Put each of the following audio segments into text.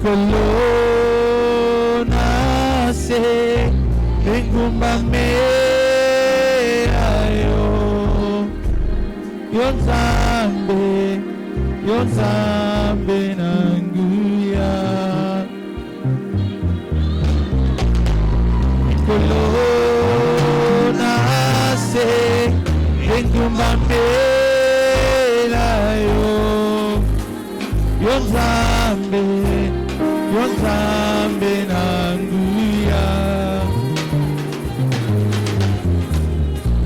Kolona se Engumba mea yo Yonzambe nanguya Kolona se Engumba mea yo Yonzambe nanguya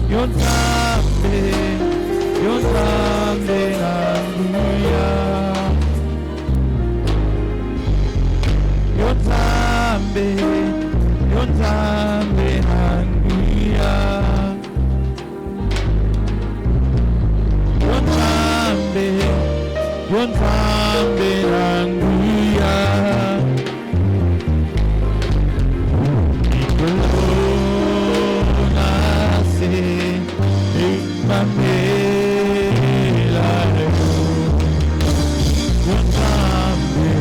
Yonzambe nanguya Yonzambe nanguya Yonzambe nanguya Nikolona se Mamela Yonzambe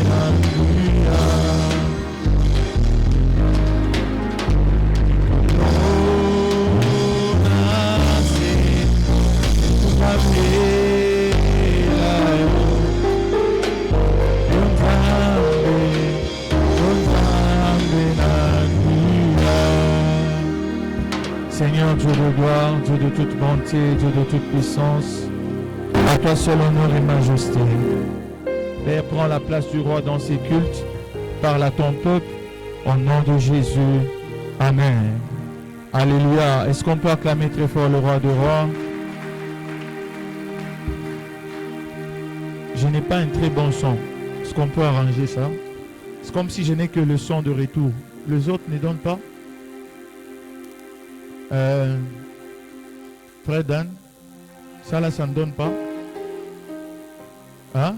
nanguya Nikolona se Seigneur, Dieu de gloire, Dieu de toute bonté, Dieu de toute puissance, à toi seul honneur et majesté. Père, prends la place du roi dans ses cultes, parle à ton peuple, au nom de Jésus. Amen. Alléluia. Est-ce qu'on peut acclamer très fort le roi des rois? Je n'ai pas un très bon son. Est-ce qu'on peut arranger ça? C'est comme si je n'ai que le son de retour. Les autres ne donnent pas? Frère Dan, ça là, ça ne donne pas? Hein?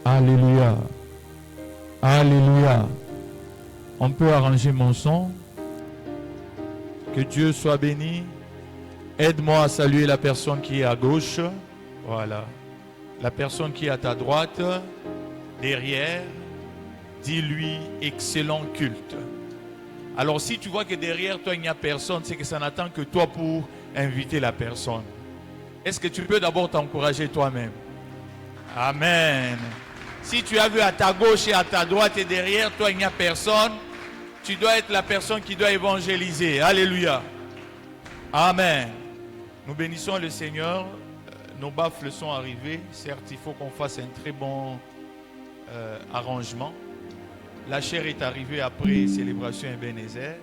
Alléluia. Alléluia. On peut arranger mon son. Que Dieu soit béni. Aide-moi à saluer la personne qui est à gauche. Voilà. La personne qui est à ta droite, derrière, dis-lui excellent culte. Alors si tu vois que derrière toi il n'y a personne, c'est que ça n'attend que toi pour inviter la personne. Est-ce que tu peux d'abord t'encourager toi-même? Amen. Si tu as vu à ta gauche et à ta droite et derrière toi il n'y a personne, tu dois être la personne qui doit évangéliser. Alléluia. Amen. Nous bénissons le Seigneur. Nos baffles sont arrivés. Certes, il faut qu'on fasse un très bon arrangement. La chair est arrivée après célébration Ebenezer.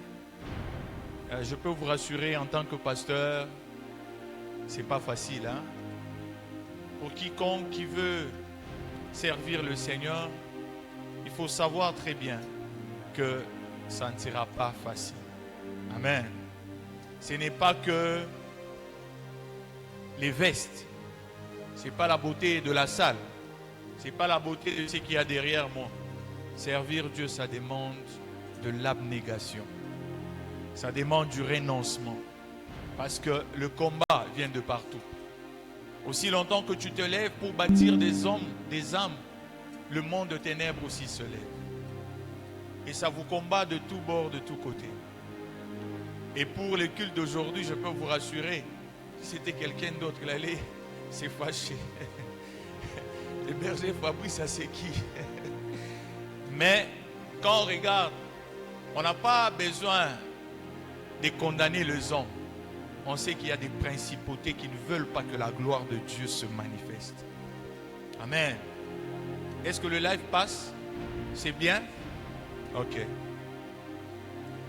Je peux vous rassurer en tant que pasteur, c'est pas facile. Hein? Pour quiconque qui veut servir le Seigneur, il faut savoir très bien que ça ne sera pas facile. Amen. Ce n'est pas que les vestes, ce n'est pas la beauté de la salle, ce n'est pas la beauté de ce qu'il y a derrière moi. Servir Dieu, ça demande de l'abnégation. Ça demande du renoncement. Parce que le combat vient de partout. Aussi longtemps que tu te lèves pour bâtir des hommes, des âmes, le monde de ténèbres aussi se lève. Et ça vous combat de tous bords, de tous côtés. Et pour le culte d'aujourd'hui, je peux vous rassurer, si c'était quelqu'un d'autre qui allait s'est fâché. Le berger Fabrice, ça c'est qui? Mais quand on regarde, on n'a pas besoin de condamner les hommes. On sait qu'il y a des principautés qui ne veulent pas que la gloire de Dieu se manifeste. Amen. Est-ce que le live passe? C'est bien? Ok.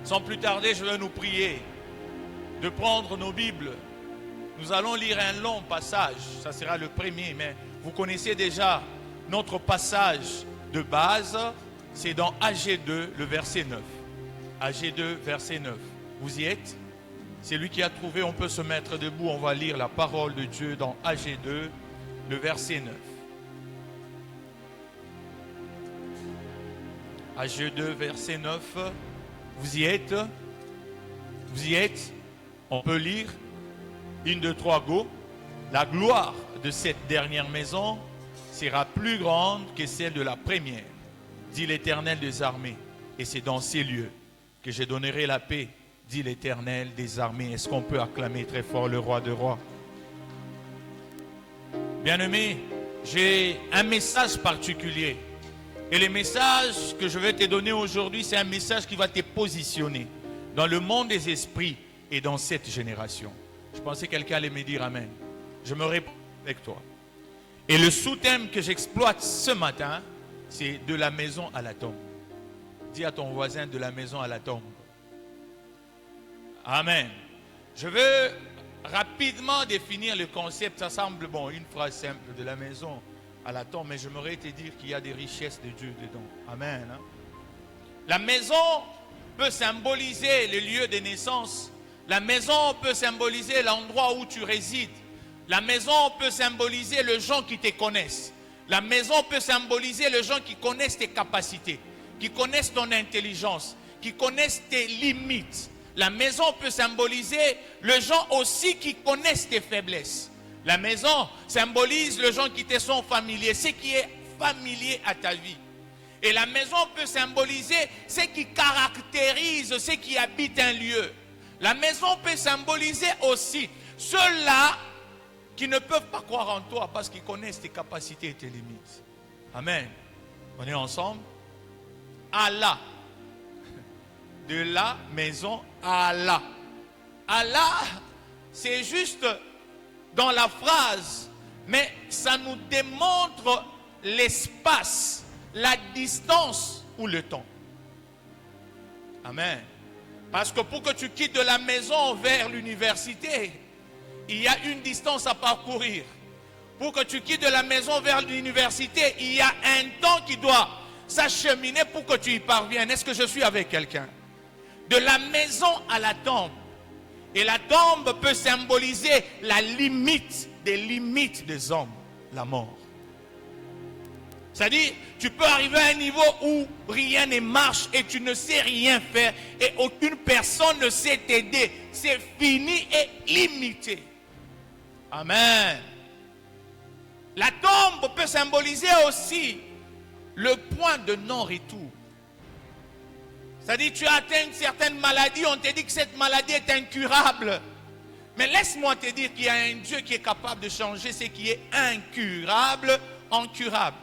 Sans plus tarder, je vais nous prier de prendre nos Bibles. Nous allons lire un long passage. Ça sera le premier, mais vous connaissez déjà notre passage de base. C'est dans AG2, le verset 9. AG2, verset 9. Vous y êtes? C'est lui qui a trouvé, on peut se mettre debout. On va lire la parole de Dieu dans AG2, le verset 9. AG2, verset 9. Vous y êtes? Vous y êtes? On peut lire. 1, 2, 3, go. La gloire de cette dernière maison sera plus grande que celle de la première, dit l'Éternel des armées. Et c'est dans ces lieux que je donnerai la paix, dit l'Éternel des armées. Est-ce qu'on peut acclamer très fort le roi des rois? Bien-aimé, j'ai un message particulier. Et le message que je vais te donner aujourd'hui, c'est un message qui va te positionner dans le monde des esprits et dans cette génération. Je pensais que quelqu'un allait me dire Amen. Je me réponds avec toi. Et le sous-thème que j'exploite ce matin, c'est de la maison à la tombe. Dis à ton voisin, de la maison à la tombe. Amen. Je veux rapidement définir le concept. Ça semble bon, une phrase simple, de la maison à la tombe, mais j'aimerais te dire qu'il y a des richesses de Dieu dedans. Amen. Hein? La maison peut symboliser le lieu de naissance. La maison peut symboliser l'endroit où tu résides. La maison peut symboliser les gens qui te connaissent. La maison peut symboliser les gens qui connaissent tes capacités, qui connaissent ton intelligence, qui connaissent tes limites. La maison peut symboliser les gens aussi qui connaissent tes faiblesses. La maison symbolise les gens qui te sont familiers, ce qui est familier à ta vie. Et la maison peut symboliser ce qui caractérise ceux qui habitent un lieu. La maison peut symboliser aussi ceux-là qui ne peuvent pas croire en toi parce qu'ils connaissent tes capacités et tes limites. Amen. On est ensemble? Allah. De la maison à Allah. Allah, c'est juste dans la phrase, mais ça nous démontre l'espace, la distance ou le temps. Amen. Parce que pour que tu quittes de la maison vers l'université, il y a une distance à parcourir. Pour que tu quittes de la maison vers l'université, il y a un temps qui doit s'acheminer pour que tu y parviennes. Est-ce que je suis avec quelqu'un? De la maison à la tombe. Et la tombe peut symboliser la limite des limites des hommes, la mort. C'est-à-dire, tu peux arriver à un niveau où rien ne marche et tu ne sais rien faire et aucune personne ne sait t'aider. C'est fini et limité. Amen. La tombe peut symboliser aussi le point de non-retour. C'est-à-dire, tu as atteint une certaine maladie, on te dit que cette maladie est incurable. Mais laisse-moi te dire qu'il y a un Dieu qui est capable de changer ce qui est incurable en curable.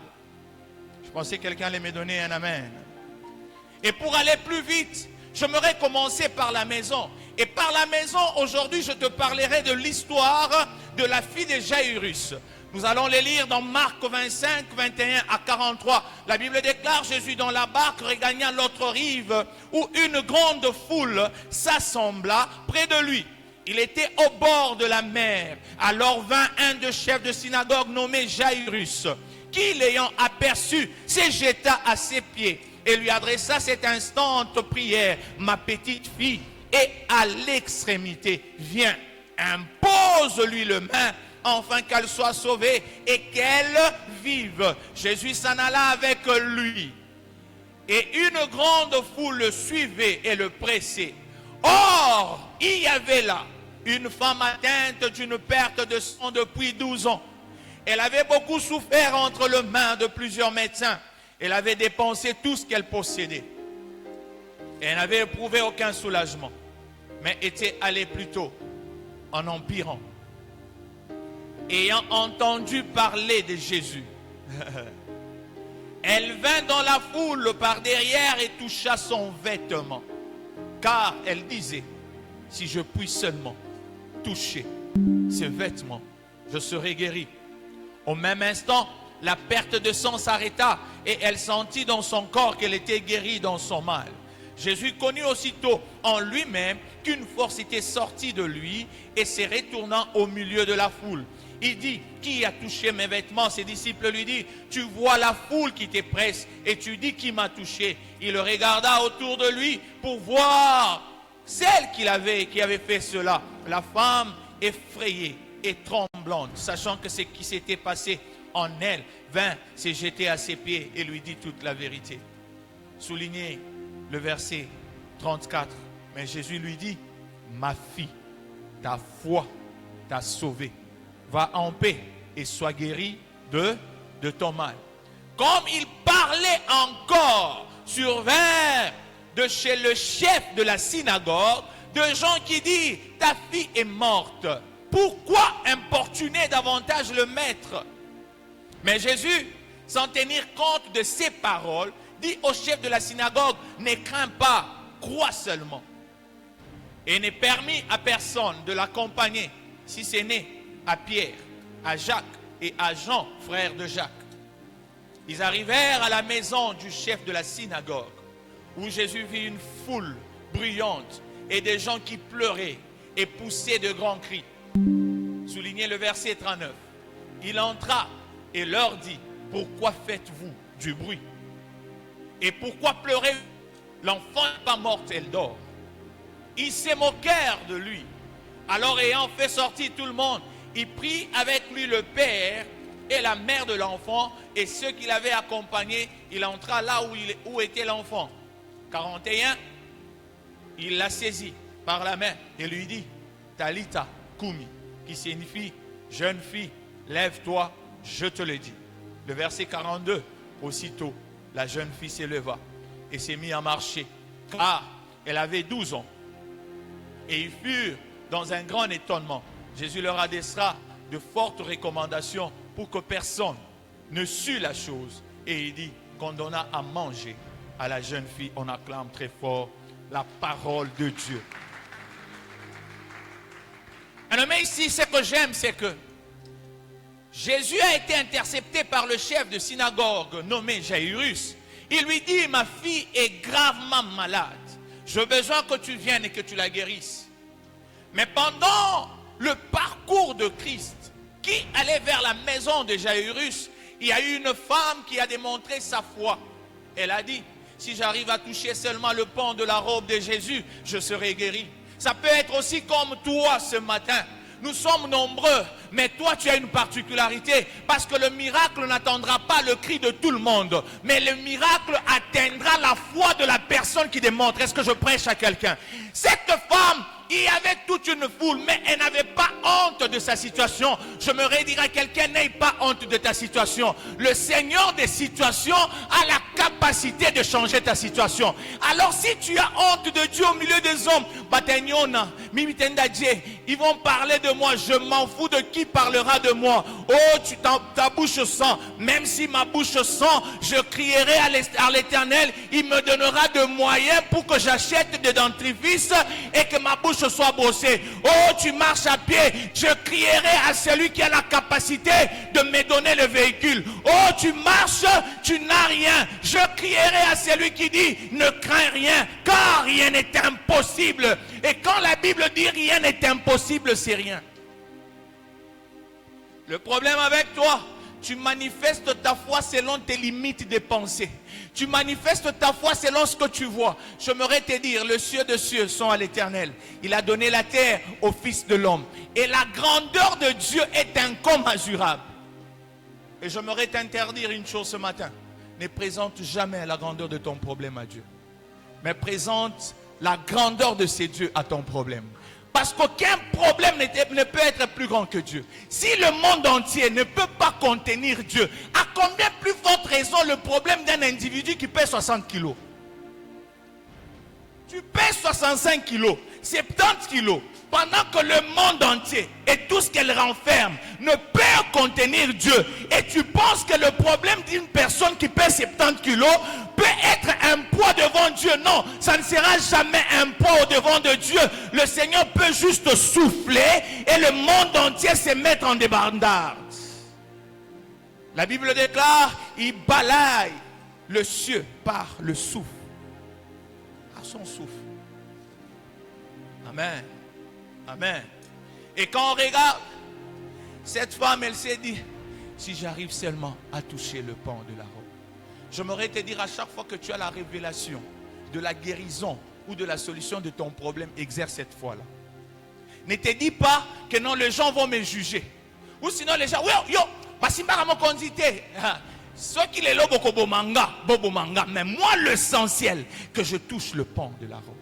Je pensais que quelqu'un allait me donner un amen. Et pour aller plus vite, j'aimerais commencer par la maison. Et par la maison, aujourd'hui, je te parlerai de l'histoire de la fille de Jairus. Nous allons les lire dans Marc 25, 21 à 43. La Bible déclare Jésus dans la barque regagna l'autre rive où une grande foule s'assembla près de lui. Il était au bord de la mer. Alors vint un des chefs de synagogue nommé Jairus, qui l'ayant aperçu se jeta à ses pieds et lui adressa cette instante prière. Ma petite fille est à l'extrémité. Viens, impose-lui le main, afin qu'elle soit sauvée et qu'elle vive. Jésus s'en alla avec lui. Et une grande foule le suivait et le pressait. Or, il y avait là une femme atteinte d'une perte de sang depuis 12 ans. Elle avait beaucoup souffert entre les mains de plusieurs médecins. Elle avait dépensé tout ce qu'elle possédait. Et elle n'avait éprouvé aucun soulagement, mais était allée plutôt en empirant. Ayant entendu parler de Jésus, elle vint dans la foule par derrière et toucha son vêtement. Car elle disait, si je puis seulement toucher ses vêtements, je serai guérie. Au même instant, la perte de sang s'arrêta et elle sentit dans son corps qu'elle était guérie dans son mal. Jésus connut aussitôt en lui-même qu'une force était sortie de lui et se retournant au milieu de la foule. Il dit, qui a touché mes vêtements? Ses disciples lui disent, tu vois la foule qui te presse et tu dis qui m'a touché. Il regarda autour de lui pour voir celle qui avait fait cela. La femme effrayée et tremblante, sachant que ce qui s'était passé en elle, vint se jeter à ses pieds et lui dit toute la vérité. Soulignez le verset 34. Mais Jésus lui dit, ma fille, ta foi t'a sauvée. va en paix et sois guéri de ton mal. Comme il parlait encore, survinrent de chez le chef de la synagogue, de gens qui disent, ta fille est morte. Pourquoi importuner davantage le maître? Mais Jésus, sans tenir compte de ces paroles, dit au chef de la synagogue, ne crains pas, crois seulement. Et n'est permis à personne de l'accompagner, si ce n'est à Pierre, à Jacques et à Jean, frère de Jacques. Ils arrivèrent à la maison du chef de la synagogue, où Jésus vit une foule bruyante et des gens qui pleuraient et poussaient de grands cris. Soulignez le verset 39. Il entra et leur dit, pourquoi faites-vous du bruit? Et pourquoi pleurez-vous? L'enfant n'est pas mort, elle dort. Ils se moquèrent de lui. Alors ayant fait sortir tout le monde, il prit avec lui le père et la mère de l'enfant et ceux qui l'avaient accompagné. Il entra là où était l'enfant. 41, il la saisit par la main et lui dit, Talita Kumi, qui signifie jeune fille, lève-toi, je te le dis. Le verset 42, aussitôt, la jeune fille s'éleva et s'est mise à marcher, car elle avait 12 ans. Et ils furent dans un grand étonnement. Jésus leur adressa de fortes recommandations pour que personne ne sût la chose. Et il dit qu'on donna à manger à la jeune fille. On acclame très fort la parole de Dieu. Mais ici, ce que j'aime, c'est que Jésus a été intercepté par le chef de synagogue nommé Jairus. Il lui dit, ma fille est gravement malade. J'ai besoin que tu viennes et que tu la guérisses. Mais pendant le parcours de Christ, qui allait vers la maison de Jairus, il y a eu une femme qui a démontré sa foi. Elle a dit, si j'arrive à toucher seulement le pan de la robe de Jésus, je serai guéri. Ça peut être aussi comme toi ce matin. Nous sommes nombreux, mais toi tu as une particularité, parce que le miracle n'attendra pas le cri de tout le monde, mais le miracle atteindra la foi de la personne qui démontre. Est-ce que je prêche à quelqu'un? Cette femme, il y avait toute une foule, mais elle n'avait pas honte de sa situation. Je me redirai à quelqu'un, n'aie pas honte de ta situation. Le Seigneur des situations a la capacité de changer ta situation. Alors si tu as honte de Dieu au milieu des hommes, ils vont parler de moi, je m'en fous de qui parlera de moi. Oh, ta bouche sent, même si ma bouche sent, je crierai à l'Éternel, il me donnera de moyens pour que j'achète des dentifrices et que ma bouche soit brossée. Oh, tu marches à pied, je crierai à celui qui a la capacité de me donner le véhicule. Oh, tu marches, tu n'as rien, je crierai à celui qui dit ne crains rien, car rien n'est impossible. Et quand la Bible dit rien n'est impossible, c'est rien. Le problème avec toi, tu manifestes ta foi selon tes limites de pensée. Tu manifestes ta foi selon ce que tu vois. J'aimerais te dire, les cieux de cieux sont à l'Éternel. Il a donné la terre au Fils de l'homme. Et la grandeur de Dieu est incommensurable. Et j'aimerais t'interdire une chose ce matin. Ne présente jamais la grandeur de ton problème à Dieu. Mais présente la grandeur de ces dieux à ton problème. Parce qu'aucun problème ne peut être plus grand que Dieu. Si le monde entier ne peut pas contenir Dieu, à combien plus forte raison le problème d'un individu qui pèse 60 kilos? Tu pèses 65 kilos, 70 kilos, pendant que le monde entier et tout ce qu'elle renferme ne peut contenir Dieu. Et tu penses que le problème d'une personne qui pèse 70 kilos peut être un poids devant Dieu. Non, ça ne sera jamais un poids au devant de Dieu. Le Seigneur peut juste souffler et le monde entier se mettre en débandade. La Bible déclare, il balaye le ciel par le souffle. À son souffle. Amen. Amen. Et quand on regarde, cette femme, elle s'est dit, si j'arrive seulement à toucher le pan de la robe. J'aimerais te dire, à chaque fois que tu as la révélation de la guérison ou de la solution de ton problème, exerce cette foi-là. Ne te dis pas que non, les gens vont me juger. Ou sinon les gens, oui, yo, basimba mon condité. Ceux qui les lobent bobo manga. Mais moi, l'essentiel, que je touche le pan de la robe.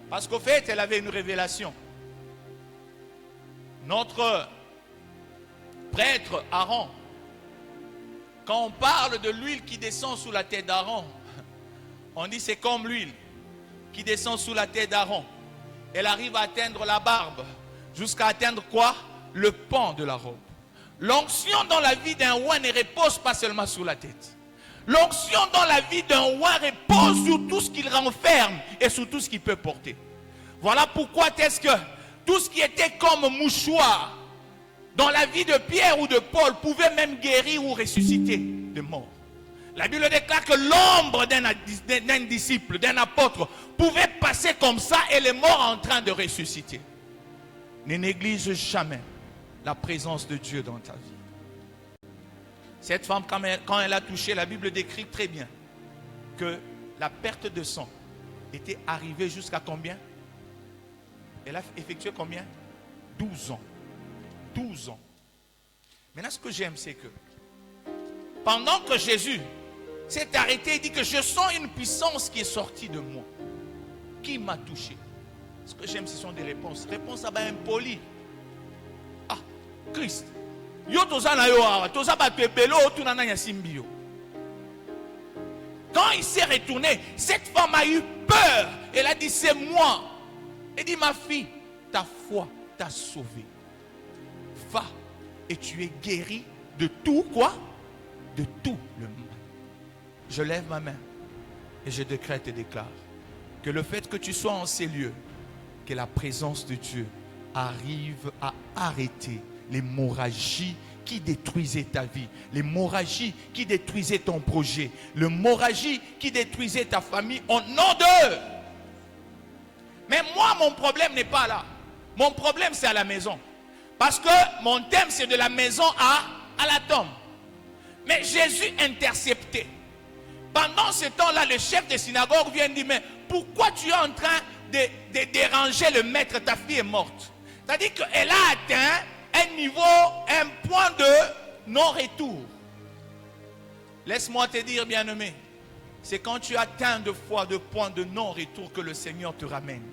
Parce qu'au fait, elle avait une révélation. Notre prêtre Aaron. Quand on parle de l'huile qui descend sous la tête d'Aaron, on dit c'est comme l'huile qui descend sous la tête d'Aaron. Elle arrive à atteindre la barbe, jusqu'à atteindre quoi? Le pan de la robe. L'onction dans la vie d'un roi ne repose pas seulement sur la tête. L'onction dans la vie d'un roi repose sur tout ce qu'il renferme et sur tout ce qu'il peut porter. Voilà pourquoi est-ce que tout ce qui était comme mouchoir dans la vie de Pierre ou de Paul pouvait même guérir ou ressusciter de mort. La Bible déclare que l'ombre d'un disciple, d'un apôtre, pouvait passer comme ça et les morts en train de ressusciter. Ne néglige jamais la présence de Dieu dans ta vie. Cette femme, quand elle a touché, la Bible décrit très bien que la perte de sang était arrivée jusqu'à combien? Elle a effectué combien? 12 ans. 12 ans. Maintenant, ce que j'aime, c'est que pendant que Jésus s'est arrêté, il dit que je sens une puissance qui est sortie de moi. Qui m'a touché? Ce que j'aime, ce sont des réponses. Réponse à impoli. Ah, Christ. Quand il s'est retourné, cette femme a eu peur. Elle a dit, c'est moi. Elle dit, ma fille, ta foi t'a sauvée. Va et tu es guéri de tout quoi? De tout le mal. Je lève ma main et je décrète et déclare que le fait que tu sois en ces lieux, que la présence de Dieu arrive à arrêter l'hémorragie qui détruisait ta vie, l'hémorragie qui détruisait ton projet, l'hémorragie qui détruisait ta famille au nom d'eux. Mais moi, mon problème n'est pas là. Mon problème, c'est à la maison. Parce que mon thème, c'est de la maison à la tombe. Mais Jésus interceptait. Pendant ce temps-là, le chef de synagogue vient dire, mais pourquoi tu es en train de déranger le maître? Ta fille est morte. C'est-à-dire qu'elle a atteint un niveau, un point de non-retour. Laisse-moi te dire, bien-aimé, c'est quand tu atteins deux fois de point de non-retour que le Seigneur te ramène.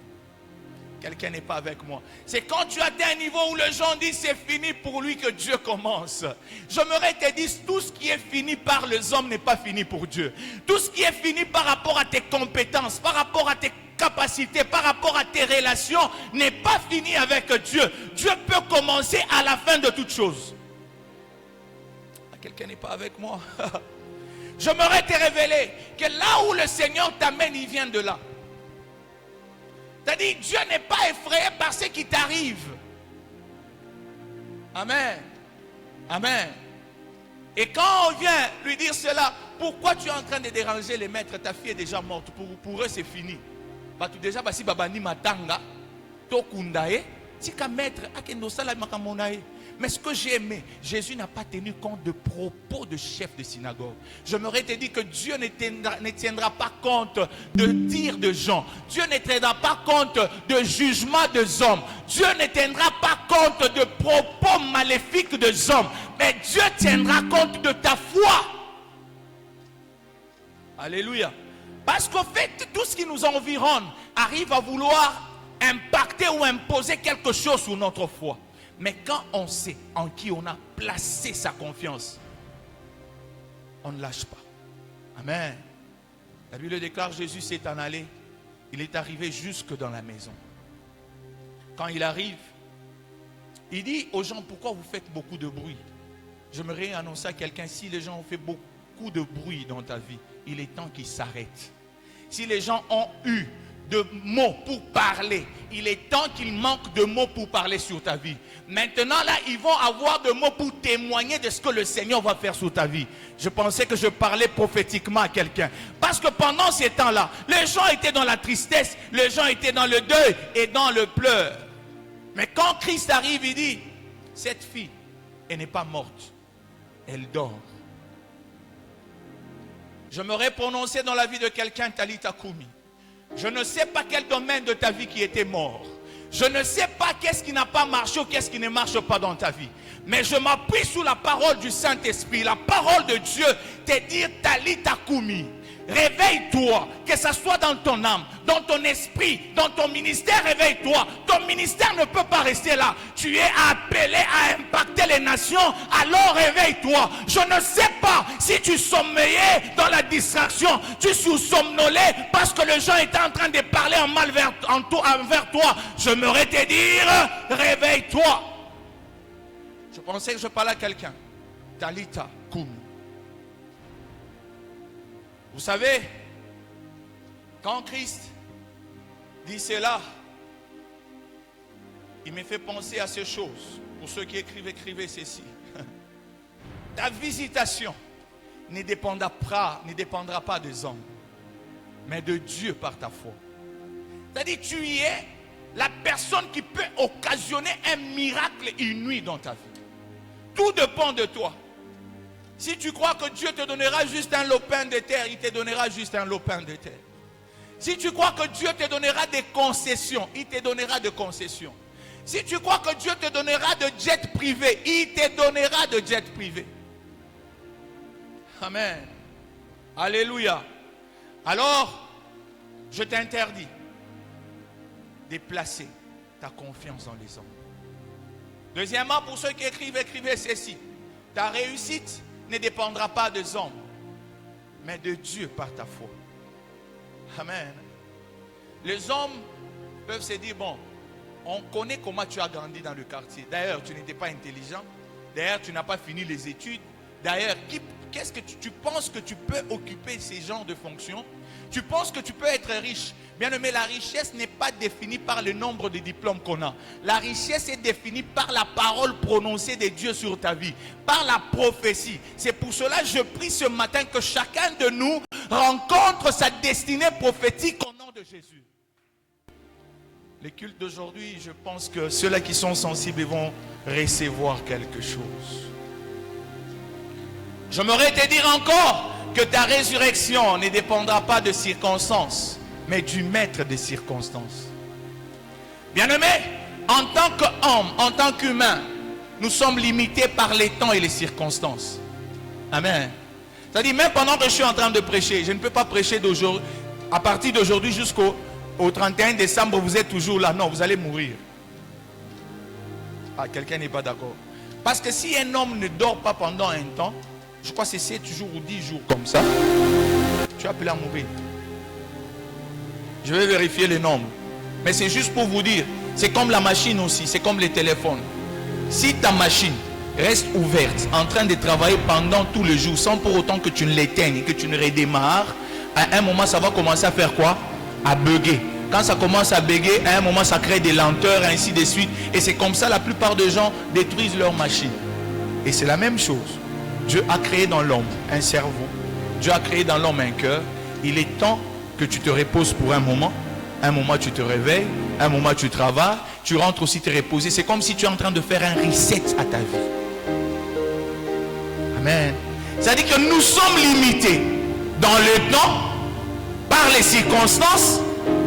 Quelqu'un n'est pas avec moi. C'est quand tu atteins un niveau où les gens disent c'est fini pour lui que Dieu commence. J'aimerais te dire, tout ce qui est fini par les hommes n'est pas fini pour Dieu. Tout ce qui est fini par rapport à tes compétences, par rapport à tes capacités, par rapport à tes relations, n'est pas fini avec Dieu. Dieu peut commencer à la fin de toutes choses. Quelqu'un n'est pas avec moi. J'aimerais te révéler que là où le Seigneur t'amène, il vient de là. C'est-à-dire, Dieu n'est pas effrayé par ce qui t'arrive. Amen. Amen. Et quand on vient lui dire cela, pourquoi tu es en train de déranger les maîtres? Ta fille est déjà morte. Pour eux, c'est fini. Déjà, si babani matanga, to kundae, si ka maître, akendo sala makamonae. Mais ce que j'ai aimé, Jésus n'a pas tenu compte de propos de chef de synagogue. J'aimerais te dire que Dieu ne tiendra pas compte de dires de gens. Dieu ne tiendra pas compte de jugement des hommes. Dieu ne tiendra pas compte de propos maléfiques des hommes. Mais Dieu tiendra compte de ta foi. Alléluia. Parce qu'au fait, tout ce qui nous environne arrive à vouloir impacter ou imposer quelque chose sur notre foi. Mais quand on sait en qui on a placé sa confiance, on ne lâche pas. Amen. La Bible déclare, Jésus s'est en allé. Il est arrivé jusque dans la maison. Quand il arrive, il dit aux gens, pourquoi vous faites beaucoup de bruit? J'aimerais annoncer à quelqu'un, si les gens ont fait beaucoup de bruit dans ta vie, il est temps qu'ils s'arrêtent. Si les gens ont eu de mots pour parler, il est temps qu'il manque de mots pour parler sur ta vie. Maintenant là, ils vont avoir de mots pour témoigner de ce que le Seigneur va faire sur ta vie. Je pensais que je parlais prophétiquement à quelqu'un. Parce que pendant ces temps-là, les gens étaient dans la tristesse, les gens étaient dans le deuil et dans le pleur. Mais quand Christ arrive, il dit, cette fille, elle n'est pas morte, elle dort. Je me prononcer dans la vie de quelqu'un, Talita Koumi. Je ne sais pas quel domaine de ta vie qui était mort. Je ne sais pas qu'est-ce qui n'a pas marché ou qu'est-ce qui ne marche pas dans ta vie. Mais je m'appuie sur la parole du Saint-Esprit. La parole de Dieu te dit Talita Koumi. Réveille-toi, que ce soit dans ton âme, dans ton esprit, dans ton ministère, réveille-toi. Ton ministère ne peut pas rester là. Tu es appelé à impacter les nations, alors réveille-toi. Je ne sais pas si tu sommeillais dans la distraction, tu sous-somnolais parce que les gens étaient en train de parler en mal envers toi. J'aimerais te dire, réveille-toi. Je pensais que je parlais à quelqu'un. Talita Koum. Vous savez, quand Christ dit cela, il me fait penser à ces choses. Pour ceux qui écrivent, écrivez ceci. Ta visitation ne dépendra pas des hommes, mais de Dieu par ta foi. C'est-à-dire, tu y es la personne qui peut occasionner un miracle inouï dans ta vie. Tout dépend de toi. Si tu crois que Dieu te donnera juste un lopin de terre, il te donnera juste un lopin de terre. Si tu crois que Dieu te donnera des concessions, il te donnera des concessions. Si tu crois que Dieu te donnera de jet privé, il te donnera de jet privé. Amen. Alléluia. Alors, je t'interdis de placer ta confiance dans les hommes. Deuxièmement, pour ceux qui écrivent, écrivez ceci. Ta réussite ne dépendra pas des hommes, mais de Dieu par ta foi. Amen. Les hommes peuvent se dire, bon, on connaît comment tu as grandi dans le quartier. D'ailleurs, tu n'étais pas intelligent. D'ailleurs, tu n'as pas fini les études. D'ailleurs, qu'est-ce que tu penses que tu peux occuper ces genres de fonctions? Tu penses que tu peux être riche. Bien aimé, la richesse n'est pas définie par le nombre de diplômes qu'on a. La richesse est définie par la parole prononcée de Dieu sur ta vie, par la prophétie. C'est pour cela que je prie ce matin que chacun de nous rencontre sa destinée prophétique au nom de Jésus. Les cultes d'aujourd'hui, je pense que ceux-là qui sont sensibles vont recevoir quelque chose. J'aimerais te dire encore que ta résurrection ne dépendra pas de circonstances, mais du maître des circonstances. Bien-aimé, en tant qu'homme, en tant qu'humain, nous sommes limités par les temps et les circonstances. Amen. C'est-à-dire, même pendant que je suis en train de prêcher, je ne peux pas prêcher d'aujourd'hui, à partir d'aujourd'hui jusqu'au 31 décembre, vous êtes toujours là. Non, vous allez mourir. Ah, quelqu'un n'est pas d'accord. Parce que si un homme ne dort pas pendant un temps, je crois que c'est 7 jours ou 10 jours comme ça, tu es appelé à mourir. Je vais vérifier les nombres. Mais c'est juste pour vous dire, c'est comme la machine aussi, c'est comme les téléphones. Si ta machine reste ouverte, en train de travailler pendant tout le jour, sans pour autant que tu ne l'éteignes, que tu ne redémarres, à un moment ça va commencer à faire quoi? À bugger. Quand ça commence à bugger, à un moment ça crée des lenteurs, ainsi de suite. Et c'est comme ça la plupart des gens détruisent leur machine. Et c'est la même chose. Dieu a créé dans l'homme un cerveau. Dieu a créé dans l'homme un cœur. Il est temps que tu te reposes pour un moment. Un moment tu te réveilles. Un moment tu travailles. Tu rentres aussi te reposer. C'est comme si tu es en train de faire un reset à ta vie. Amen. C'est-à-dire que nous sommes limités dans le temps, par les circonstances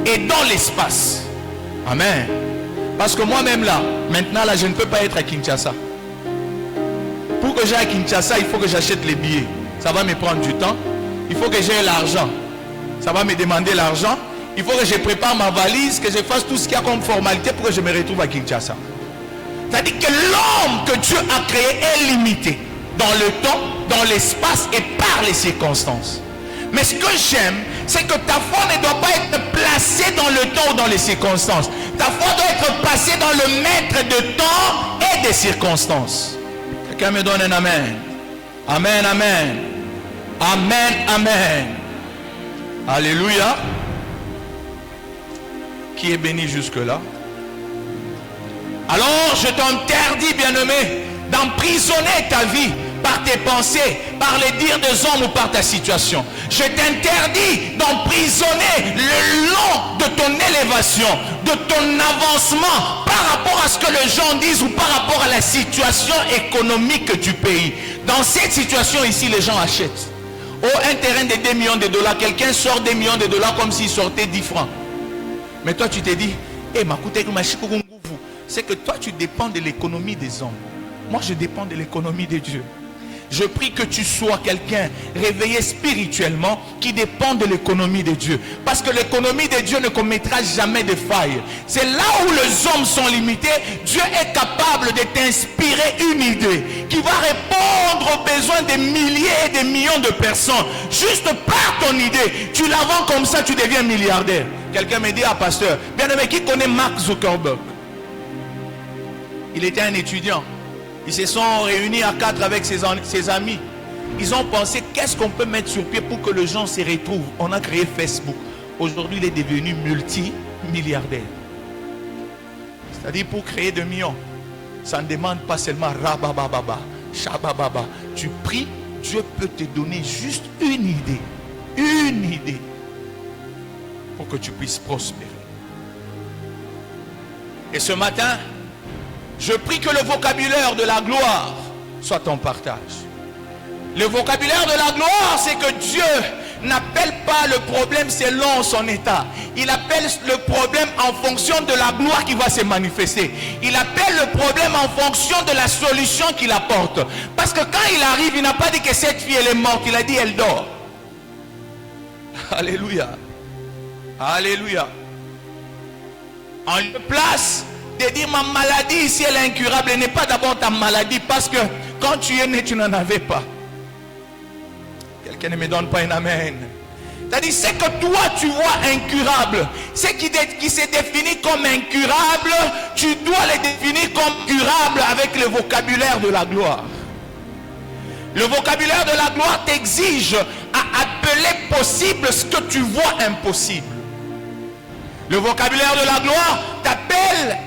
et dans l'espace. Amen. Parce que moi-même là, maintenant là, je ne peux pas être à Kinshasa. Pour que j'aille à Kinshasa, il faut que j'achète les billets. Ça va me prendre du temps. Il faut que j'aie l'argent. Ça va me demander l'argent. Il faut que je prépare ma valise, que je fasse tout ce qu'il y a comme formalité pour que je me retrouve à Kinshasa. C'est-à-dire que l'homme que Dieu a créé est limité dans le temps, dans l'espace et par les circonstances. Mais ce que j'aime, c'est que ta foi ne doit pas être placée dans le temps ou dans les circonstances. Ta foi doit être placée dans le maître de temps et des circonstances. Quelqu'un me donne un amen. Amen, amen. Amen, amen. Alléluia. Qui est béni jusque-là? Alors, je t'interdis, bien-aimé, d'emprisonner ta vie par tes pensées, par les dires des hommes ou par ta situation. Je t'interdis d'emprisonner le long de ton élévation, de ton avancement par rapport à ce que les gens disent ou par rapport à la situation économique du pays. Dans cette situation ici, les gens achètent. Oh, un terrain de 2 millions de dollars, quelqu'un sort 2 millions de dollars comme s'il sortait 10 francs. Mais toi, tu te dis, c'est que toi, tu dépends de l'économie des hommes. Moi, je dépends de l'économie de Dieu. Je prie que tu sois quelqu'un réveillé spirituellement qui dépend de l'économie de Dieu. Parce que l'économie de Dieu ne commettra jamais de faille. C'est là où les hommes sont limités. Dieu est capable de t'inspirer une idée qui va répondre aux besoins des milliers et des millions de personnes. Juste par ton idée, tu la vends comme ça, tu deviens milliardaire. Quelqu'un me dit, ah pasteur, bien aimé, qui connaît Mark Zuckerberg? Il était un étudiant. Ils se sont réunis à 4 avec ses amis. Ils ont pensé, qu'est-ce qu'on peut mettre sur pied pour que les gens se retrouvent? On a créé Facebook. Aujourd'hui, il est devenu multimilliardaire. C'est-à-dire, pour créer 2 millions, ça ne demande pas seulement rabababa, shabababa. Tu pries, Dieu peut te donner juste une idée pour que tu puisses prospérer. Et ce matin, je prie que le vocabulaire de la gloire soit ton partage. Le vocabulaire de la gloire, c'est que Dieu n'appelle pas le problème selon son état. Il appelle le problème en fonction de la gloire qui va se manifester. Il appelle le problème en fonction de la solution qu'il apporte. Parce que quand il arrive, il n'a pas dit que cette fille elle est morte. Il a dit elle dort. Alléluia. Alléluia. En lieu place de dire ma maladie ici elle est incurable, elle n'est pas d'abord ta maladie parce que quand tu es né tu n'en avais pas. Quelqu'un ne me donne pas un amen. C'est-à-dire c'est que toi tu vois incurable, ce qui se définit comme incurable, tu dois le définir comme curable avec le vocabulaire de la gloire. Le vocabulaire de la gloire t'exige à appeler possible ce que tu vois impossible. Le vocabulaire de la gloire t'appelle,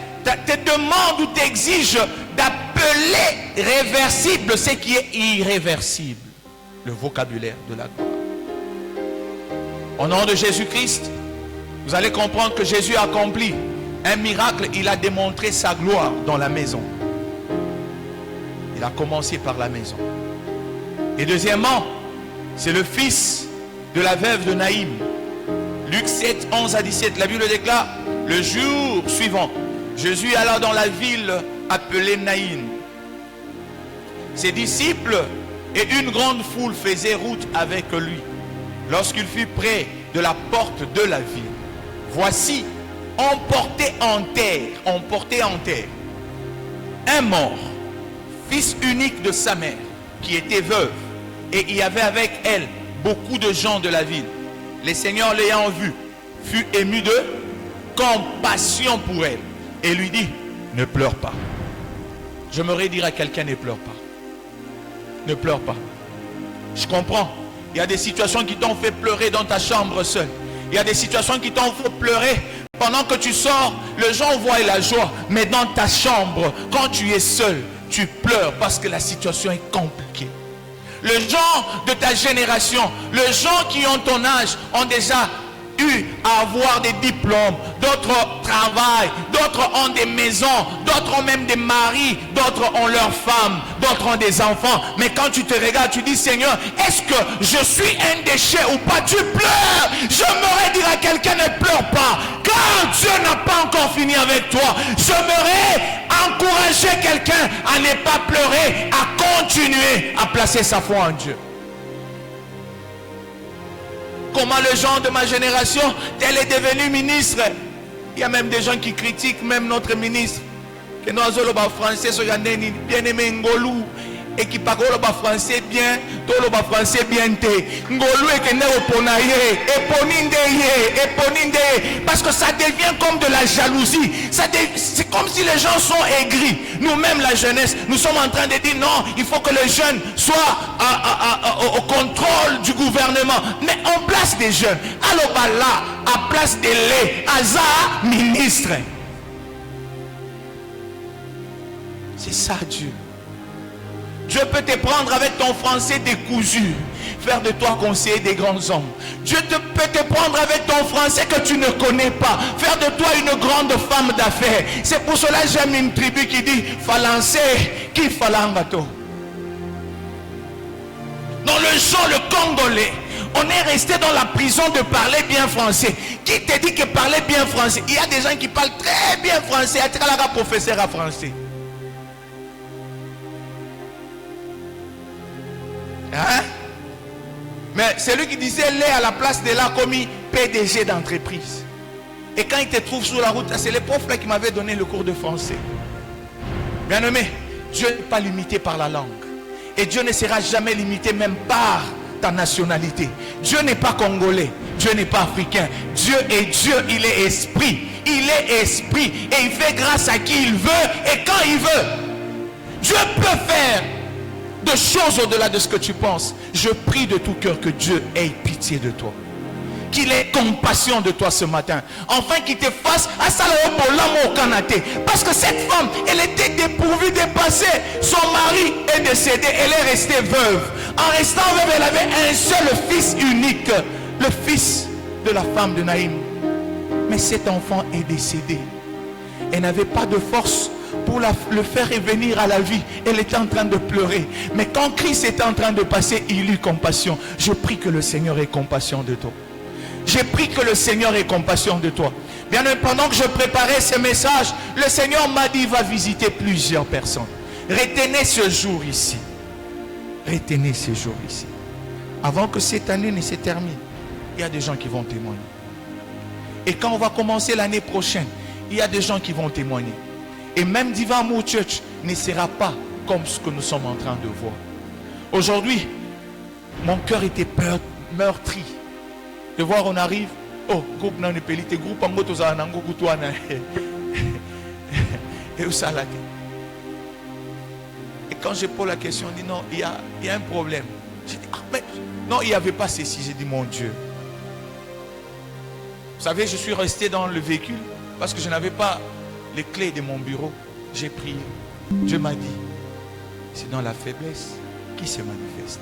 te demande ou t'exige d'appeler réversible ce qui est irréversible. Le vocabulaire de la gloire. Au nom de Jésus-Christ, vous allez comprendre que Jésus a accompli un miracle. Il a démontré sa gloire dans la maison. Il a commencé par la maison. Et deuxièmement, c'est le fils de la veuve de Naïm. Luc 7, 11 à 17, la Bible déclare, le jour suivant, Jésus alla dans la ville appelée Naïm. Ses disciples et une grande foule faisaient route avec lui. Lorsqu'il fut près de la porte de la ville, voici, emporté en terre, un mort, fils unique de sa mère, qui était veuve, et il y avait avec elle beaucoup de gens de la ville. Le Seigneur l'ayant vu, fut ému de compassion pour elle, et lui dit, ne pleure pas. J'aimerais dire à quelqu'un, ne pleure pas. Ne pleure pas. Je comprends. Il y a des situations qui t'ont fait pleurer dans ta chambre seule. Il y a des situations qui t'ont fait pleurer pendant que tu sors. Les gens voient la joie. Mais dans ta chambre, quand tu es seul, tu pleures parce que la situation est compliquée. Les gens de ta génération, les gens qui ont ton âge ont déjà eu à avoir des diplômes, d'autres travaillent, d'autres ont des maisons, d'autres ont même des maris, d'autres ont leurs femmes, d'autres ont des enfants. Mais quand tu te regardes, tu dis, Seigneur, est-ce que je suis un déchet ou pas? Tu pleures. J'aimerais dire à quelqu'un, ne pleure pas. Quand Dieu n'a pas encore fini avec toi, j'aimerais encourager quelqu'un à ne pas pleurer, à continuer à placer sa foi en Dieu. Comment les gens de ma génération, tel est devenu ministre. Il y a même des gens qui critiquent même notre ministre. Que nous avons le français, bien aimé Ngolou. Et qui parle le français bien, tout le français bien te. Ngolou et que parce que ça devient comme de la jalousie. C'est comme si les gens sont aigris. Nous-mêmes, la jeunesse, nous sommes en train de dire non, il faut que les jeunes soient au contrôle du gouvernement. Mais on place des jeunes. Alors là, à place de les Hazard ministre. C'est ça Dieu. Dieu peut te prendre avec ton français décousu, faire de toi conseiller des grands hommes. Dieu peut te prendre avec ton français que tu ne connais pas, faire de toi une grande femme d'affaires. C'est pour cela que j'aime une tribu qui dit Falancé, qui falangato. Dans le chant, le Congolais, on est resté dans la prison de parler bien français. Qui te dit que parler bien français? Il y a des gens qui parlent très bien français. Il y a des professeurs à français. Hein? Mais c'est lui qui disait l'est à la place de là commis PDG d'entreprise. Et quand il te trouve sur la route, c'est le prof là qui m'avait donné le cours de français. Bien aimé, Dieu n'est pas limité par la langue. Et Dieu ne sera jamais limité même par ta nationalité. Dieu n'est pas congolais. Dieu n'est pas africain. Dieu est Dieu, il est esprit. Il est esprit. Et il fait grâce à qui il veut et quand il veut. Dieu peut faire de choses au-delà de ce que tu penses. Je prie de tout cœur que Dieu ait pitié de toi. Qu'il ait compassion de toi ce matin. Enfin qu'il te fasse à Salaopo au Kanaté. Parce que cette femme, elle était dépourvue de passé. Son mari est décédé. Elle est restée veuve. En restant veuve, elle avait un seul fils unique. Le fils de la femme de Naïm. Mais cet enfant est décédé. Elle n'avait pas de force pour le faire revenir à la vie. Elle était en train de pleurer. Mais quand Christ était en train de passer, il eut compassion. Je prie que le Seigneur ait compassion de toi. J'ai pris que le Seigneur ait compassion de toi. Bien, pendant que je préparais ce message, le Seigneur m'a dit, va visiter plusieurs personnes. Retenez ce jour ici. Retenez ce jour ici. Avant que cette année ne se termine, il y a des gens qui vont témoigner. Et quand on va commencer l'année prochaine, il y a des gens qui vont témoigner. Et même Divin Amour Church ne sera pas comme ce que nous sommes en train de voir. Aujourd'hui, mon cœur était meurtri. De voir on arrive, oh, groupe nan epelite, groupe en moto za nango kutuana. Et où ça l'a dit? Et quand je pose la question, on dit non, il y a un problème. J'ai dit, ah, mais non, il n'y avait pas ceci. J'ai dit, mon Dieu. Vous savez, je suis resté dans le véhicule parce que je n'avais pas les clés de mon bureau. J'ai prié. Dieu m'a dit, c'est dans la faiblesse qui se manifeste.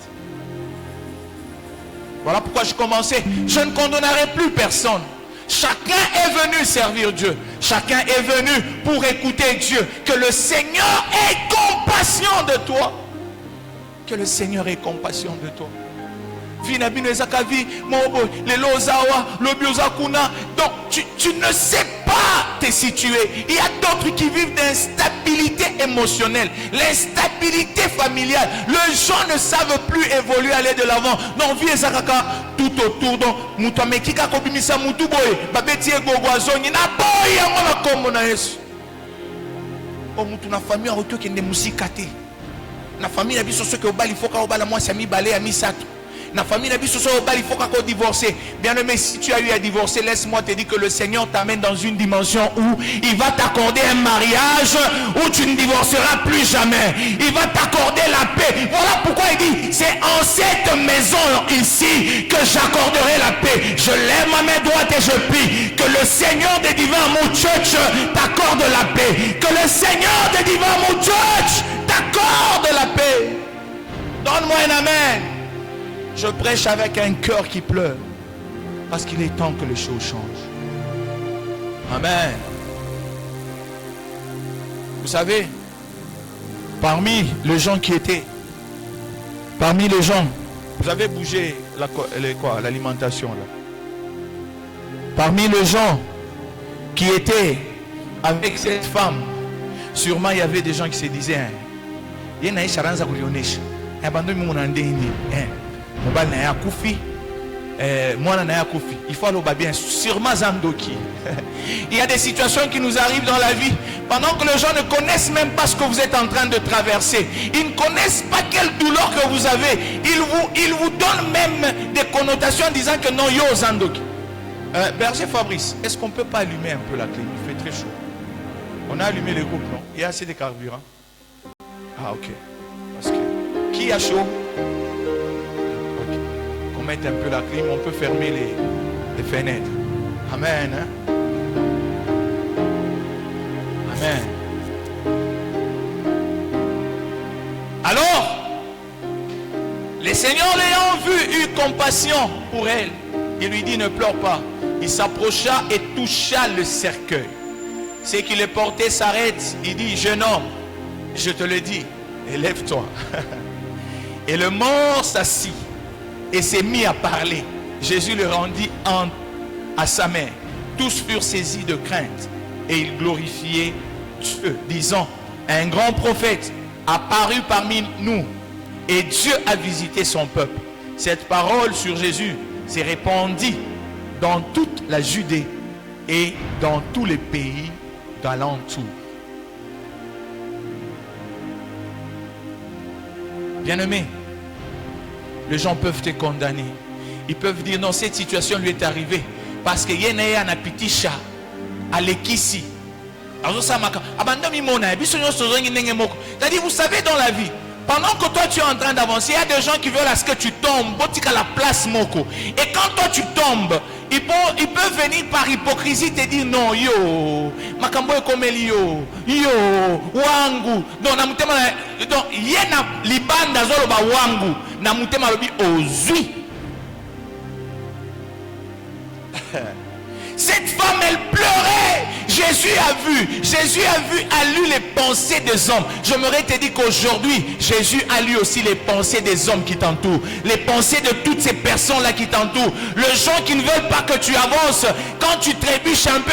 Voilà pourquoi je commençais. Je ne condamnerai plus personne. Chacun est venu servir Dieu. Chacun est venu pour écouter Dieu. Que le Seigneur ait compassion de toi. Que le Seigneur ait compassion de toi. Donc tu ne sais pas te situer. Il y a d'autres qui vivent d'instabilité émotionnelle, l'instabilité familiale. Les gens ne savent plus évoluer, aller de l'avant. Non, vie ezakaka tout autour. Donc mutamekika kobimisa mutu boy, babeti egogwazoni na boy yango na kombo na Yesu. O mutu na famille a retour kende musika te. Na famille na biso soki obali foka obala mwasi ya mibale ya misato. La famille n'a pas il faut qu'on divorce. Bien aimé, si tu as eu à divorcer, laisse-moi te dire que le Seigneur t'amène dans une dimension où il va t'accorder un mariage où tu ne divorceras plus jamais. Il va t'accorder la paix. Voilà pourquoi il dit, c'est en cette maison ici que j'accorderai la paix. Je lève ma main droite et je prie que le Seigneur des Divin Amour Church t'accorde la paix. Que le Seigneur des Divin Amour Church t'accorde la paix. Donne-moi un amen. Je prêche avec un cœur qui pleure. Parce qu'il est temps que les choses changent. Amen. Vous savez, parmi les gens qui étaient, parmi les gens, vous avez bougé l'alimentation là. Parmi les gens qui étaient avec cette femme, sûrement il y avait des gens qui se disaient, il y a il faut aller bien. Sûrement Zandoki. Il y a des situations qui nous arrivent dans la vie pendant que les gens ne connaissent même pas ce que vous êtes en train de traverser. Ils ne connaissent pas quelle douleur que vous avez. Ils vous donnent même des connotations en disant que non, yo Zandoki. Berger Fabrice, est-ce qu'on ne peut pas allumer un peu la clé? Il fait très chaud. On a allumé les groupes, non? Il y a assez de carburant. Ah ok. Parce que qui a chaud? Mettre un peu la clim, on peut fermer les fenêtres. Amen. Hein? Amen. Alors, le Seigneur l'ayant vu, eut compassion pour elle. Il lui dit, ne pleure pas. Il s'approcha et toucha le cercueil. C'est qu'il est porté s'arrête. Il dit, jeune homme, je te le dis, élève-toi. Et le mort s'assit et s'est mis à parler. Jésus le rendit à sa mère. Tous furent saisis de crainte et ils glorifiaient Dieu, disant, un grand prophète apparut parmi nous Et Dieu a visité son peuple. Cette parole sur Jésus s'est répandue dans toute la Judée et dans tous les pays d'alentour. Bien-aimé, les gens peuvent te condamner. Ils peuvent dire non, cette situation lui est arrivée parce que Yénéa n'a petit chat à l'équissi. C'est-à-dire, vous savez, dans la vie, pendant que toi tu es en train d'avancer, il y a des gens qui veulent à ce que tu tombes, à la place moko. Et quand toi tu tombes, ils peuvent venir par hypocrisie te dire non, yo, makambo ekomeli yo, wangu. Donc na mutema donc yena libanda zolo ba wangu, na mutema lobi ozui. Cette femme, elle pleurait. Jésus a lu les pensées des hommes. J'aimerais te dire qu'aujourd'hui, Jésus a lu aussi les pensées des hommes qui t'entourent. Les pensées de toutes ces personnes-là qui t'entourent. Les gens qui ne veulent pas que tu avances. Quand tu trébuches un peu,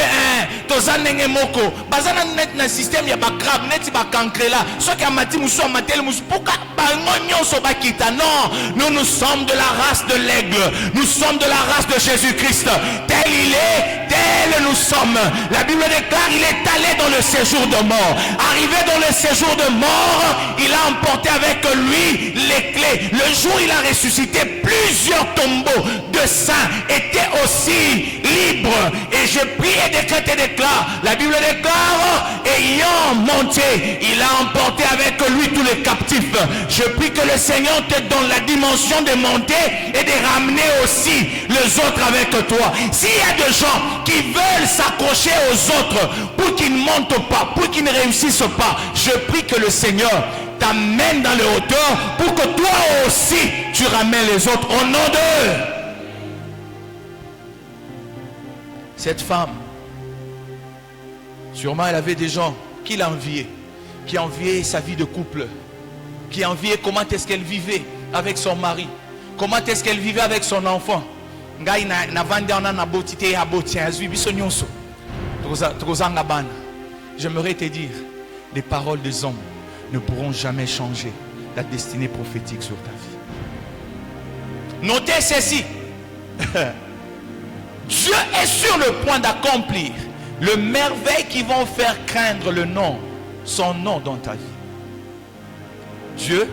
non, nous sommes de la race de l'aigle. Nous sommes de la race de Jésus-Christ. Tel il est, tel nous sommes. La Bible déclare, il est allé dans le séjour de mort. Arrivé dans le séjour de mort, il a emporté avec lui les clés. Le jour où il a ressuscité, plusieurs tombeaux de saints étaient aussi libres. Et je prie et décrète et déclare. La Bible déclare, ayant monté, il a emporté avec lui tous les captifs. Je prie que le Seigneur te donne la dimension de monter et de ramener aussi les autres avec toi. S'il y a des gens qui veulent s'accrocher aux autres pour qu'ils ne montent pas, pour qu'ils ne réussissent pas, je prie que le Seigneur t'amène dans les hauteurs pour que toi aussi tu ramènes les autres au nom d'eux. Cette femme, sûrement elle avait des gens qui l'enviaient, qui enviaient sa vie de couple, qui enviaient comment est-ce qu'elle vivait avec son mari, comment est-ce qu'elle vivait avec son enfant. J'aimerais te dire, les paroles des hommes ne pourront jamais changer la destinée prophétique sur ta vie. Notez ceci. Dieu est sur le point d'accomplir le merveille qui vont faire craindre son nom dans ta vie. Dieu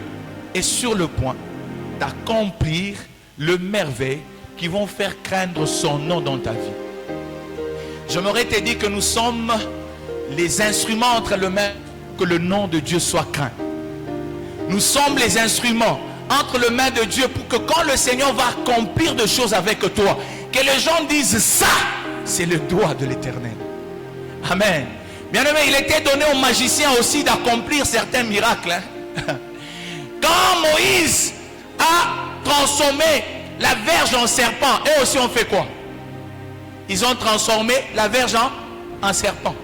est sur le point d'accomplir le merveille qui vont faire craindre son nom dans ta vie. J'aimerais te dire que nous sommes les instruments entre le mains que le nom de Dieu soit craint. Nous sommes les instruments entre les mains de Dieu pour que quand le Seigneur va accomplir des choses avec toi, que les gens disent ça, c'est le doigt de l'Éternel. Amen. Bien aimé, il était donné aux magiciens aussi d'accomplir certains miracles. Quand Moïse a transformé la verge en serpent, eux aussi ont fait quoi? Ils ont transformé la verge en serpent.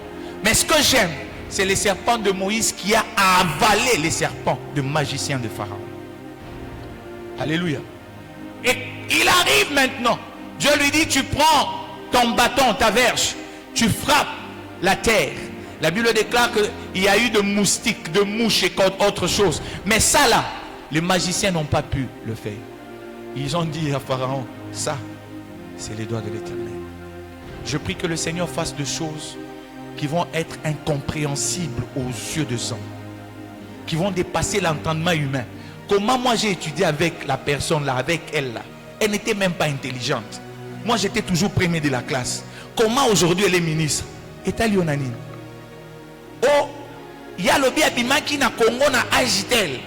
Mais ce que j'aime, c'est les serpents de Moïse qui a avalé les serpents de magiciens de Pharaon. Alléluia. Et il arrive maintenant. Dieu lui dit, tu prends ton bâton, ta verge, tu frappes la terre. La Bible déclare qu'il y a eu de moustiques, de mouches et autre chose. Mais ça là, les magiciens n'ont pas pu le faire. Ils ont dit à Pharaon, ça, c'est les doigts de l'Éternel. Je prie que le Seigneur fasse des choses qui vont être incompréhensibles aux yeux des hommes, qui vont dépasser l'entendement humain. Comment moi j'ai étudié avec la personne là, avec elle là, elle n'était même pas intelligente. Moi j'étais toujours premier de la classe. Comment aujourd'hui elle est ministre? Et à Lionanine. Oh, il y a le biabima qui na Congo na agitel,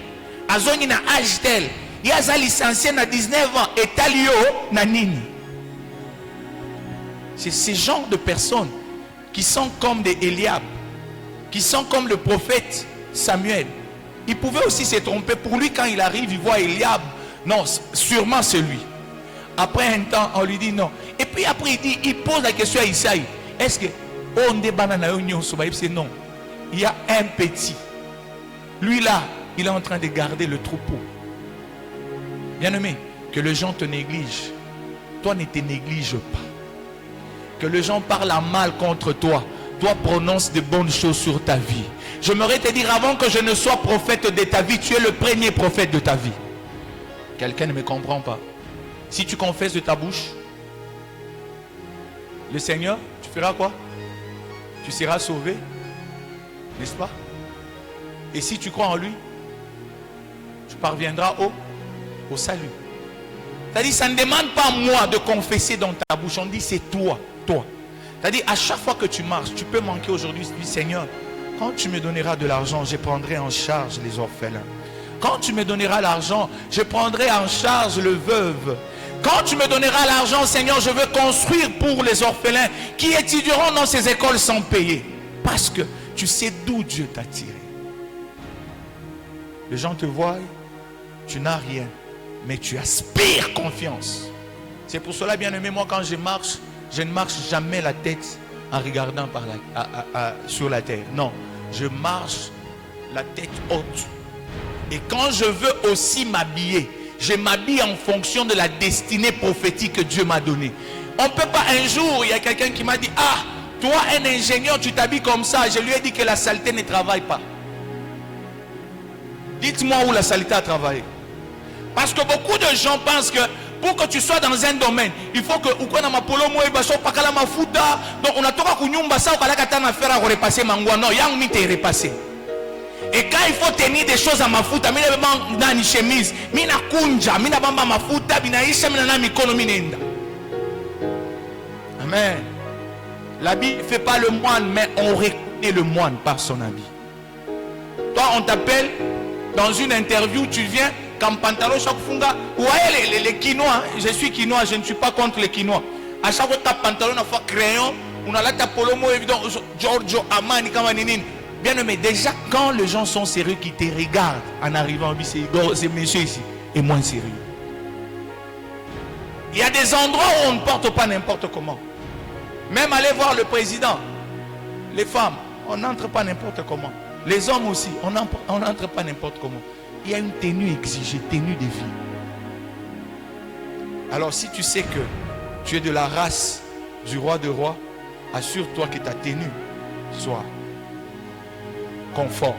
azongi na agitel. Il y a un licencié à 19 ans et Talio Nanini. C'est ce genre de personnes qui sont comme des Eliab, qui sont comme le prophète Samuel. Il pouvait aussi se tromper. Pour lui, quand il arrive, il voit Eliab. Non, sûrement c'est lui. Après un temps, on lui dit non. Et puis après, il pose la question à Isaïe. Est-ce que on débat dans c'est non. Il y a un petit. Lui là, il est en train de garder le troupeau. Bien-aimé, que les gens te négligent, toi ne te néglige pas. Que les gens parlent à mal contre toi, toi prononce de bonnes choses sur ta vie. J'aimerais te dire, avant que je ne sois prophète de ta vie, tu es le premier prophète de ta vie. Quelqu'un ne me comprend pas. Si tu confesses de ta bouche le Seigneur, tu feras quoi? Tu seras sauvé, n'est-ce pas? Et si tu crois en lui, tu parviendras au salut. C'est-à-dire, ça ne demande pas moi de confesser dans ta bouche. On dit c'est toi. C'est-à-dire, à chaque fois que tu marches, tu peux manquer aujourd'hui. Tu dis, Seigneur, quand tu me donneras de l'argent, je prendrai en charge les orphelins. Quand tu me donneras l'argent, je prendrai en charge le veuve. Quand tu me donneras l'argent, Seigneur, je veux construire pour les orphelins qui étudieront dans ces écoles sans payer. Parce que tu sais d'où Dieu t'a tiré. Les gens te voient, tu n'as rien, mais tu aspires confiance. C'est pour cela, bien aimé, moi quand je ne marche jamais la tête en regardant sur la terre. Non, je marche la tête haute. Et quand je veux aussi m'habiller, je m'habille en fonction de la destinée prophétique que Dieu m'a donnée. On ne peut pas un jour, il y a quelqu'un qui m'a dit, ah, toi un ingénieur, tu t'habilles comme ça. Je lui ai dit que la saleté ne travaille pas. Dites-moi où la saleté a travaillé. Parce que beaucoup de gens pensent que pour que tu sois dans un domaine, il faut que donc on a toka kunyumba ça okala katana faire à repasser mangwa non yang mi te repasser. Et quand il faut tenir des choses à mafuta, mina dans une chemise, mina kunja, mina bamba mafuta, binaisha mina na mikono minenda. Amen. L'habit ne fait pas le moine, mais on reconnaît le moine par son habit. Toi, on t'appelle dans une interview, tu viens comme pantalon chaque funga. Vous voyez les quinois, je suis quinois, je ne suis pas contre les quinois. À chaque fois que tu as pantalon, on a fait crayon, on a là ta polomo évident, Giorgio Amani, Kamaninin. Bien aimé, déjà quand les gens sont sérieux, qui te regardent en arrivant, c'est monsieur ici, et moins sérieux. Il y a des endroits où on ne porte pas n'importe comment. Même aller voir le président, les femmes, on n'entre pas n'importe comment. Les hommes aussi, on n'entre pas n'importe comment. Il y a une tenue exigée, tenue de vie. Alors si tu sais que tu es de la race du roi de rois, assure-toi que ta tenue soit conforme.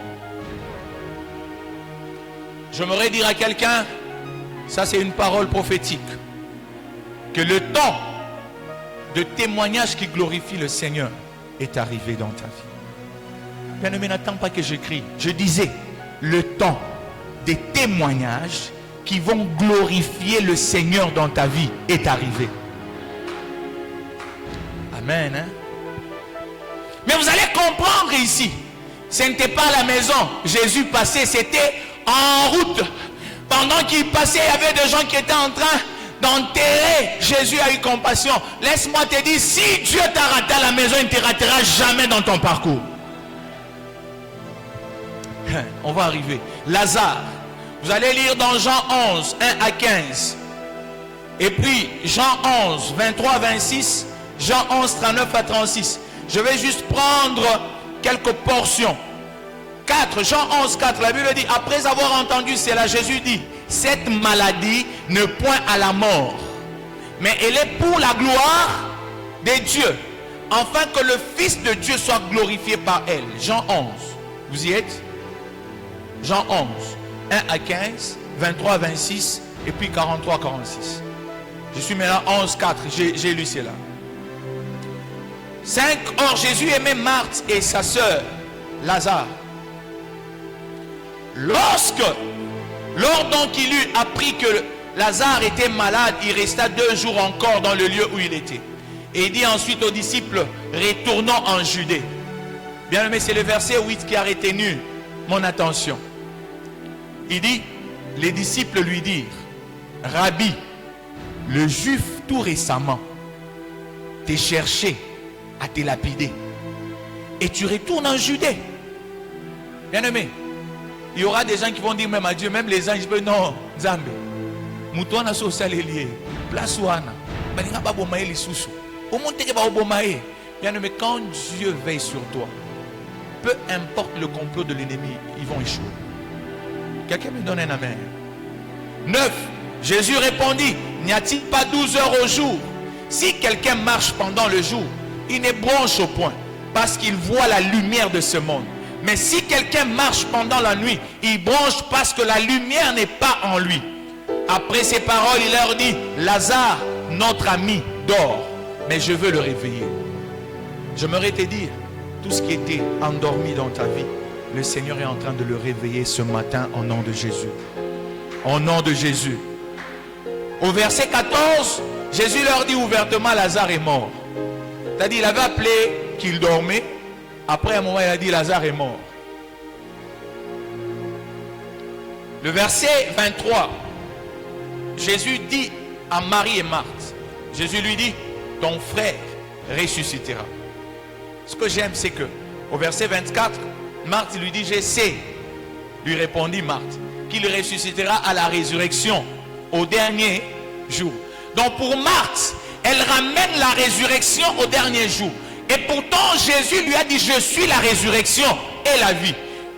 J'aimerais dire à quelqu'un, ça c'est une parole prophétique, que le temps de témoignage qui glorifie le Seigneur est arrivé dans ta vie. Bien aimé, n'attends pas que j'écris. Je disais, le temps des témoignages qui vont glorifier le Seigneur dans ta vie est arrivé. Amen. Hein? Mais vous allez comprendre ici, ce n'était pas à la maison. Jésus passait, c'était en route. Pendant qu'il passait, il y avait des gens qui étaient en train d'enterrer. Jésus a eu compassion. Laisse-moi te dire, si Dieu t'a raté à la maison, il ne te ratera jamais dans ton parcours. On va arriver. Lazare. Vous allez lire dans Jean 11, 1 à 15. Et puis Jean 11, 23 à 26. Jean 11, 39 à 36. Je vais juste prendre quelques portions. 4, Jean 11, 4. La Bible dit, après avoir entendu cela, Jésus dit, cette maladie ne point à la mort, mais elle est pour la gloire de Dieu, afin que le Fils de Dieu soit glorifié par elle. Jean 11. Vous y êtes? Jean 11, 1 à 15, 23 à 26, et puis 43 à 46. Je suis maintenant 11, 4, j'ai lu cela. 5, or Jésus aimait Marthe et sa sœur, Lazare. Lors donc il eut appris que Lazare était malade, il resta 2 jours encore dans le lieu où il était. Et il dit ensuite aux disciples, retournons en Judée. Bien aimé, c'est le verset 8 qui a retenu mon attention. Il dit, les disciples lui dirent, Rabbi, le juif tout récemment t'a cherché à te lapider et tu retournes en Judée. Bien aimé, il y aura des gens qui vont dire même à Dieu, même les anges, non, Zambé, Moutouana social est lié, place ouana, Balinga babomaye les sous-sous, au monde que babomaye. Bien aimé, quand Dieu veille sur toi, peu importe le complot de l'ennemi, ils vont échouer. Quelqu'un me donne un amen. 9. Jésus répondit, n'y a-t-il pas 12 heures au jour? Si quelqu'un marche pendant le jour, il ne bronche au point, parce qu'il voit la lumière de ce monde. Mais si quelqu'un marche pendant la nuit, il bronche parce que la lumière n'est pas en lui. Après ces paroles, il leur dit, Lazare, notre ami, dort, mais je veux le réveiller. J'aimerais te dire, tout ce qui était endormi dans ta vie, le Seigneur est en train de le réveiller ce matin au nom de Jésus. Au nom de Jésus. Au verset 14, Jésus leur dit ouvertement, Lazare est mort. C'est-à-dire, il avait appelé qu'il dormait. Après un moment, il a dit, Lazare est mort. Le verset 23, Jésus dit à Marie et Marthe, Jésus lui dit, ton frère ressuscitera. Ce que j'aime, c'est que au verset 24, Marthe lui dit, je sais, lui répondit Marthe, qu'il ressuscitera à la résurrection au dernier jour. Donc pour Marthe, elle ramène la résurrection au dernier jour. Et pourtant Jésus lui a dit, je suis la résurrection et la vie.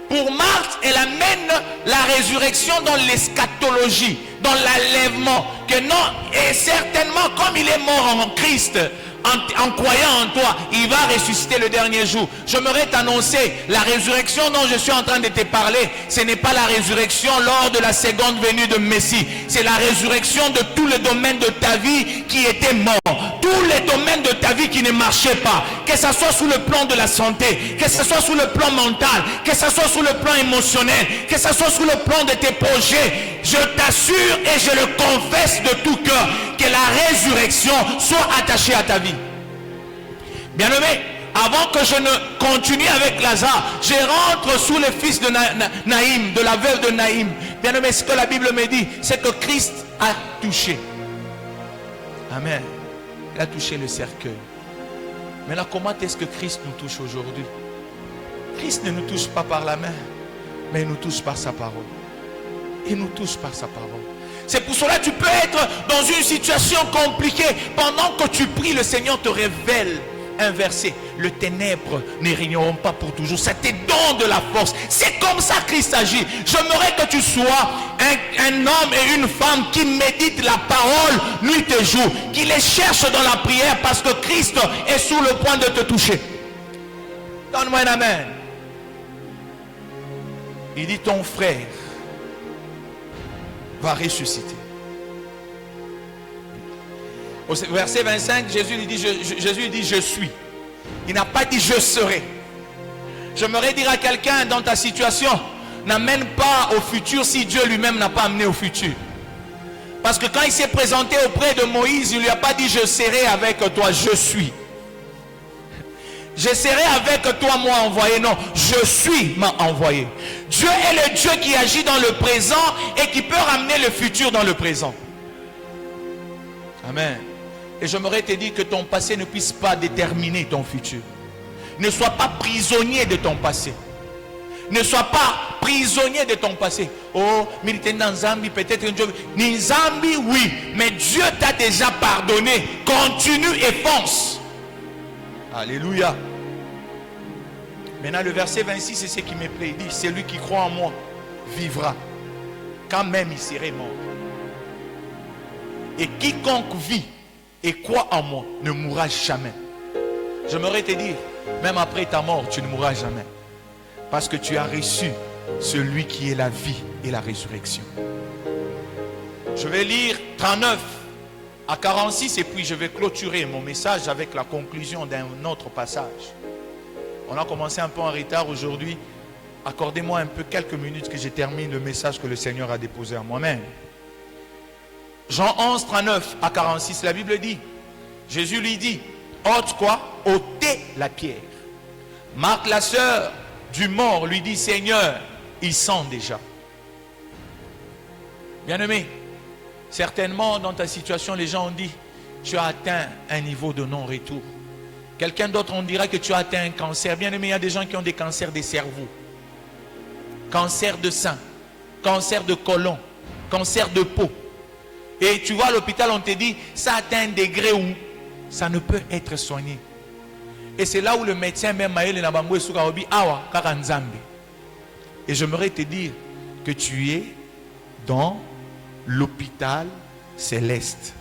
Pour Marthe, elle amène la résurrection dans l'eschatologie, dans l'enlèvement. Que non, et certainement comme il est mort en Christ, en croyant en toi, il va ressusciter le dernier jour. J'aimerais t'annoncer, la résurrection dont je suis en train de te parler, ce n'est pas la résurrection lors de la seconde venue de Messie. C'est la résurrection de tous les domaines de ta vie qui étaient morts. Tous les domaines de ta vie qui ne marchaient pas. Que ce soit sous le plan de la santé, que ce soit sous le plan mental, que ce soit sous le plan émotionnel, que ce soit sous le plan de tes projets. Je t'assure et je le confesse de tout cœur que la résurrection soit attachée à ta vie. Bien-aimé, avant que je ne continue avec Lazare, je rentre sous le fils de Naïm, de la veuve de Naïm. Bien-aimé, ce que la Bible me dit, c'est que Christ a touché. Amen. Il a touché le cercueil. Maintenant, comment est-ce que Christ nous touche aujourd'hui? Christ ne nous touche pas par la main, mais il nous touche par sa parole. Il nous touche par sa parole. C'est pour cela que tu peux être dans une situation compliquée. Pendant que tu pries, le Seigneur te révèle un verset. Les ténèbres ne régneront pas pour toujours. Ça te donne de la force. C'est comme ça que Christ agit. J'aimerais que tu sois un homme et une femme qui méditent la parole nuit et jour. Qui les cherche dans la prière parce que Christ est sur le point de te toucher. Donne-moi un amen. Il dit, ton frère va ressusciter. Au verset 25, Jésus lui dit, je suis. Il n'a pas dit je serai. J'aimerais dire à quelqu'un dans ta situation, n'amène pas au futur si Dieu lui-même n'a pas amené au futur. Parce que quand il s'est présenté auprès de Moïse, il ne lui a pas dit je serai avec toi, je suis. Je serai avec toi, moi envoyé. Non, je suis m'a envoyé. Dieu est le Dieu qui agit dans le présent et qui peut ramener le futur dans le présent. Amen. Et j'aimerais te dire que ton passé ne puisse pas déterminer ton futur. Ne sois pas prisonnier de ton passé. Ne sois pas prisonnier de ton passé. Oh, militaire dans Zambi, peut-être un job. Ni Zambi, oui. Mais Dieu t'a déjà pardonné. Continue et fonce. Alléluia. Maintenant, le verset 26, c'est ce qui me plaît. Il dit, celui qui croit en moi vivra, quand même il serait mort. Et quiconque vit et croit en moi ne mourra jamais. J'aimerais te dire, même après ta mort, tu ne mourras jamais. Parce que tu as reçu celui qui est la vie et la résurrection. Je vais lire 39 à 46 et puis je vais clôturer mon message avec la conclusion d'un autre passage. On a commencé un peu en retard aujourd'hui. Accordez-moi un peu quelques minutes que je termine le message que le Seigneur a déposé à moi-même. Jean 11, 39 à 46, la Bible dit, Jésus lui dit, ôte quoi? Ôtez la pierre. Marc, la sœur du mort, lui dit, Seigneur, ils sont déjà. Bien-aimé, certainement dans ta situation, les gens ont dit, tu as atteint un niveau de non-retour. Quelqu'un d'autre, on dira que tu as atteint un cancer. Bien-aimé, il y a des gens qui ont des cancers des cerveaux. Cancer de sein, cancer de côlon, cancer de peau. Et tu vois à l'hôpital, on te dit, ça atteint un degré où ça ne peut être soigné. Et c'est là où le médecin même et j'aimerais te dire que tu es dans l'hôpital céleste.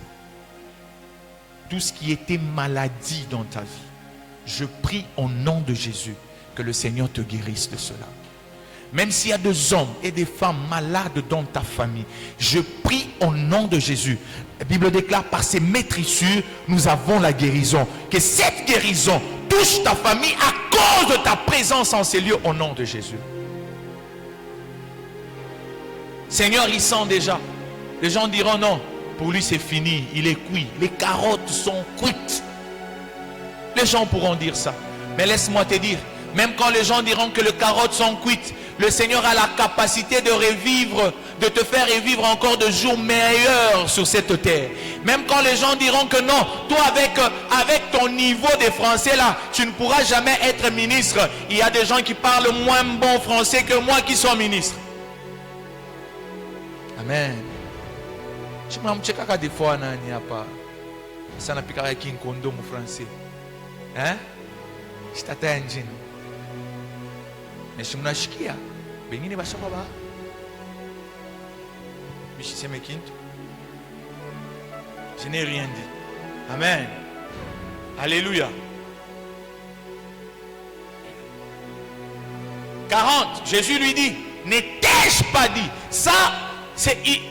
Tout ce qui était maladie dans ta vie, je prie au nom de Jésus que le Seigneur te guérisse de cela. Même s'il y a des hommes et des femmes malades dans ta famille, je prie au nom de Jésus. La Bible déclare, par ses maîtrissures, nous avons la guérison. Que cette guérison touche ta famille à cause de ta présence en ces lieux au nom de Jésus. Seigneur, il sent déjà. Les gens diront non, pour lui c'est fini, il est cuit. Les carottes sont cuites. Les gens pourront dire ça. Mais laisse-moi te dire, même quand les gens diront que les carottes sont cuites, le Seigneur a la capacité de revivre, de te faire revivre encore de jours meilleurs sur cette terre. Même quand les gens diront que non, toi avec ton niveau de français là, tu ne pourras jamais être ministre. Il y a des gens qui parlent moins bon français que moi qui sont ministre. Amen. Je me des fois ça n'a plus qu'à être un condom français. Hein? Je t'attends. Mais je me suis dit, bengine bashaka ba mishiseme kintu. Je n'ai rien dit. Amen. Alléluia. 40, Jésus lui dit, n'ai-je pas dit ça?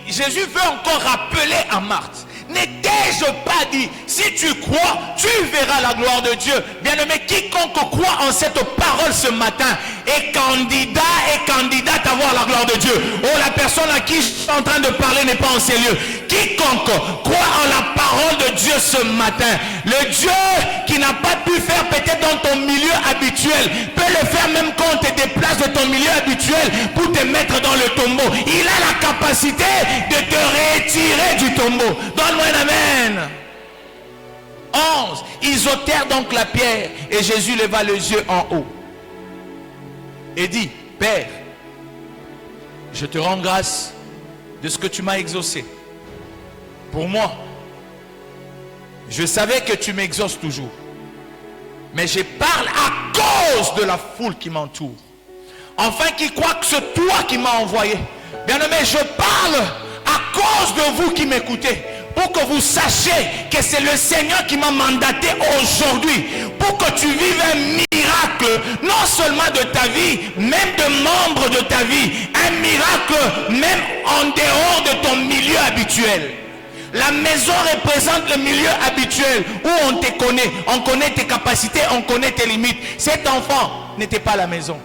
Jésus veut encore rappeler à Marthe, n'ai-je pas dit, si tu crois, tu verras la gloire de Dieu. Bien-aimé, quiconque croit en cette parole ce matin est candidat et candidate à voir la gloire de Dieu. Oh, la personne à qui je suis en train de parler n'est pas en ces lieux. Quiconque croit en la parole de Dieu ce matin, le Dieu qui n'a pas pu faire peut-être dans ton milieu habituel, peut le faire même quand on te déplace de ton milieu habituel pour te mettre dans le tombeau. Il a la capacité de te retirer du tombeau. Donne-moi un amen. 11. Ils ôtèrent donc la pierre et Jésus leva les yeux en haut et dit, Père, je te rends grâce de ce que tu m'as exaucé. Pour moi, je savais que tu m'exauces toujours, mais je parle à cause de la foule qui m'entoure, enfin qui croit que c'est toi qui m'as envoyé. Bien-aimé, je parle à cause de vous qui m'écoutez, pour que vous sachiez que c'est le Seigneur qui m'a mandaté aujourd'hui, pour que tu vives un miracle, non seulement de ta vie, même de membres de ta vie, un miracle même en dehors de ton milieu habituel. La maison représente le milieu habituel où on te connaît, on connaît tes capacités, on connaît tes limites. Cet enfant n'était pas à la maison.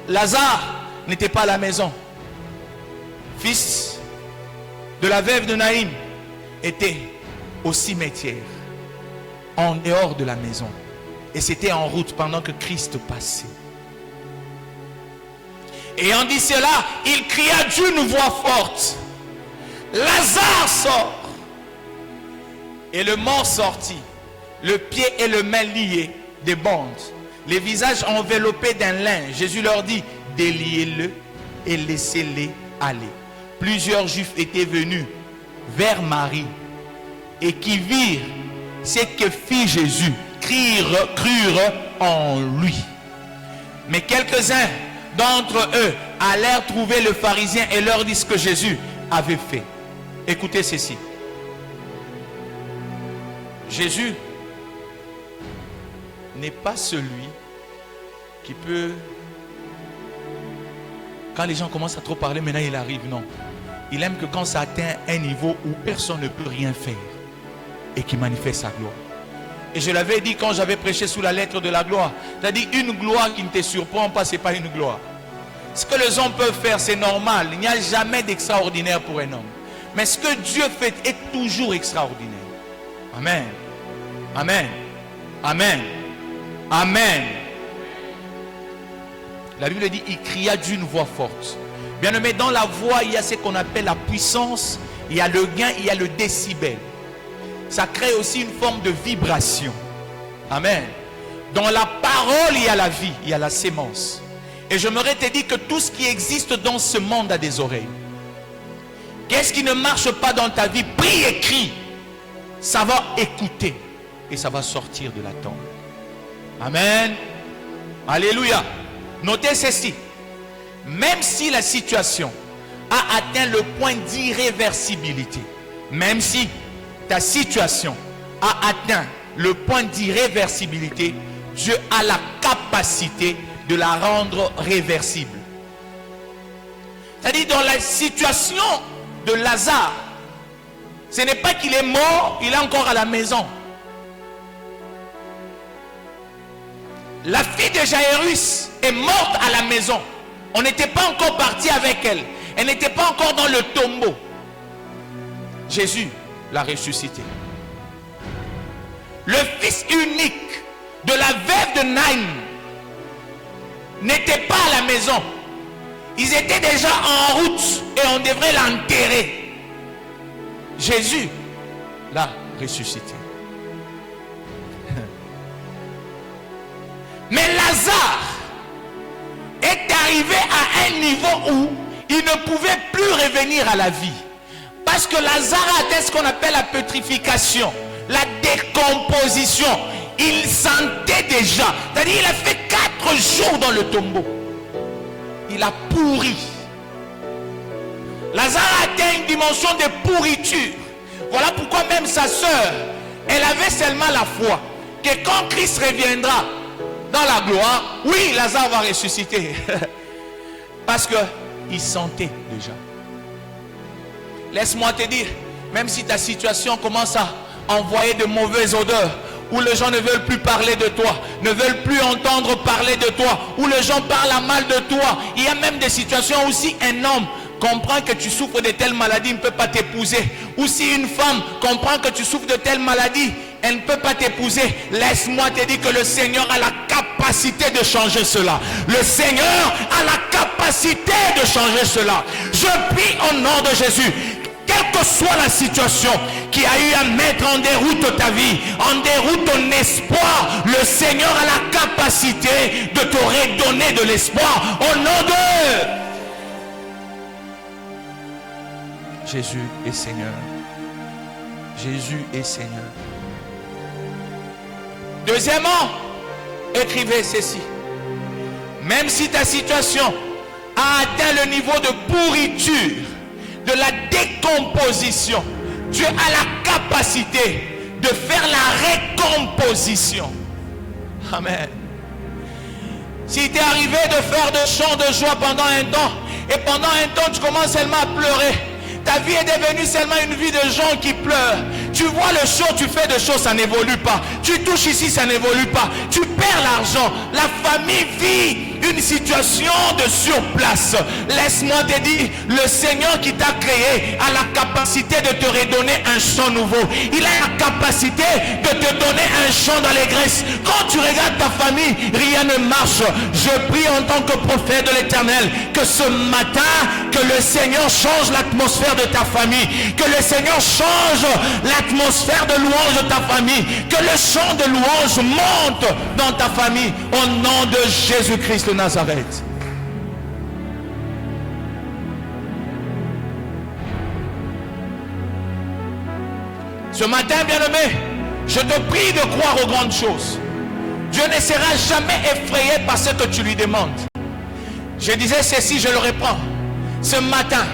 Lazare n'était pas à la maison. Fils de la veuve de Naïm était au cimetière, en dehors de la maison. Et c'était en route pendant que Christ passait. Et en dit cela, il cria d'une voix forte, Lazare sort. Et le mort sortit, le pied et le main liés des bandes, les visages enveloppés d'un lin. Jésus leur dit, déliez-le et laissez-les aller. Plusieurs Juifs étaient venus vers Marie et qui virent ce que fit Jésus, crurent en lui. Mais quelques-uns d'entre eux allèrent trouver le pharisien et leur disent ce que Jésus avait fait. Écoutez ceci. Jésus n'est pas celui qui peut, quand les gens commencent à trop parler, maintenant il arrive, non. Il aime que quand ça atteint un niveau où personne ne peut rien faire et qui manifeste sa gloire. Et je l'avais dit quand j'avais prêché sous la lettre de la gloire. C'est-à-dire une gloire qui ne te surprend pas, ce n'est pas une gloire. Ce que les hommes peuvent faire, c'est normal. Il n'y a jamais d'extraordinaire pour un homme. Mais ce que Dieu fait est toujours extraordinaire. Amen. Amen. Amen. Amen. La Bible dit, il cria d'une voix forte. Bien-aimé, dans la voix, il y a ce qu'on appelle la puissance, il y a le gain, il y a le décibel. Ça crée aussi une forme de vibration. Amen. Dans la parole, il y a la vie, il y a la sémence. Et j'aimerais te dire que tout ce qui existe dans ce monde a des oreilles. Qu'est-ce qui ne marche pas dans ta vie? Prie et crie. Ça va écouter et ça va sortir de la tombe. Amen. Alléluia. Notez ceci. Même si la situation a atteint le point d'irréversibilité, même si ta situation a atteint le point d'irréversibilité, Dieu a la capacité de la rendre réversible. C'est-à-dire dans la situation de Lazare, ce n'est pas qu'il est mort, il est encore à la maison. La fille de Jairus est morte à la maison. On n'était pas encore parti avec elle. Elle n'était pas encore dans le tombeau. Jésus l'a ressuscité. Le fils unique de la veuve de Naïm n'était pas à la maison. Ils étaient déjà en route et on devrait l'enterrer. Jésus l'a ressuscité. Mais Lazare est arrivé à un niveau où il ne pouvait plus revenir à la vie. Parce que Lazare a ce qu'on appelle la putréfaction, la décomposition. Il sentait déjà. C'est-à-dire il a fait 4 jours dans le tombeau. Il a pourri. Lazare a atteint une dimension de pourriture. Voilà pourquoi même sa sœur, elle avait seulement la foi que quand Christ reviendra dans la gloire, oui, Lazare va ressusciter. Parce qu'il sentait déjà. Laisse-moi te dire, même si ta situation commence à envoyer de mauvaises odeurs, où les gens ne veulent plus parler de toi, ne veulent plus entendre parler de toi, où les gens parlent à mal de toi, il y a même des situations où si un homme comprend que tu souffres de telle maladie, il ne peut pas t'épouser. Ou si une femme comprend que tu souffres de telle maladie, elle ne peut pas t'épouser. Laisse-moi te dire que le Seigneur a la capacité de changer cela. Le Seigneur a la capacité de changer cela. Je prie au nom de Jésus. Quelle que soit la situation qui a eu à mettre en déroute ta vie, en déroute ton espoir, le Seigneur a la capacité de te redonner de l'espoir au nom de Jésus est Seigneur. Jésus est Seigneur. Deuxièmement, écrivez ceci. Même si ta situation a atteint le niveau de pourriture, de la décomposition, Dieu a la capacité de faire la recomposition. Amen. Si tu es arrivé de faire des chants de joie pendant un temps, et pendant un temps tu commences seulement à pleurer, ta vie est devenue seulement une vie de gens qui pleurent. Tu vois le show, tu fais des choses, ça n'évolue pas. Tu touches ici, ça n'évolue pas. Tu perds l'argent. La famille vit une situation de surplace. Laisse-moi te dire, le Seigneur qui t'a créé a la capacité de te redonner un chant nouveau. Il a la capacité de te donner un chant d'allégresse. Quand tu regardes ta famille, rien ne marche. Je prie en tant que prophète de l'Éternel que ce matin, que le Seigneur change l'atmosphère de ta famille, que le Seigneur change l'atmosphère de louange de ta famille, que le chant de louange monte dans ta famille au nom de Jésus-Christ de Nazareth. Ce matin, bien-aimé, je te prie de croire aux grandes choses. Dieu ne sera jamais effrayé par ce que tu lui demandes. Je disais ceci, je le reprends. Ce matin,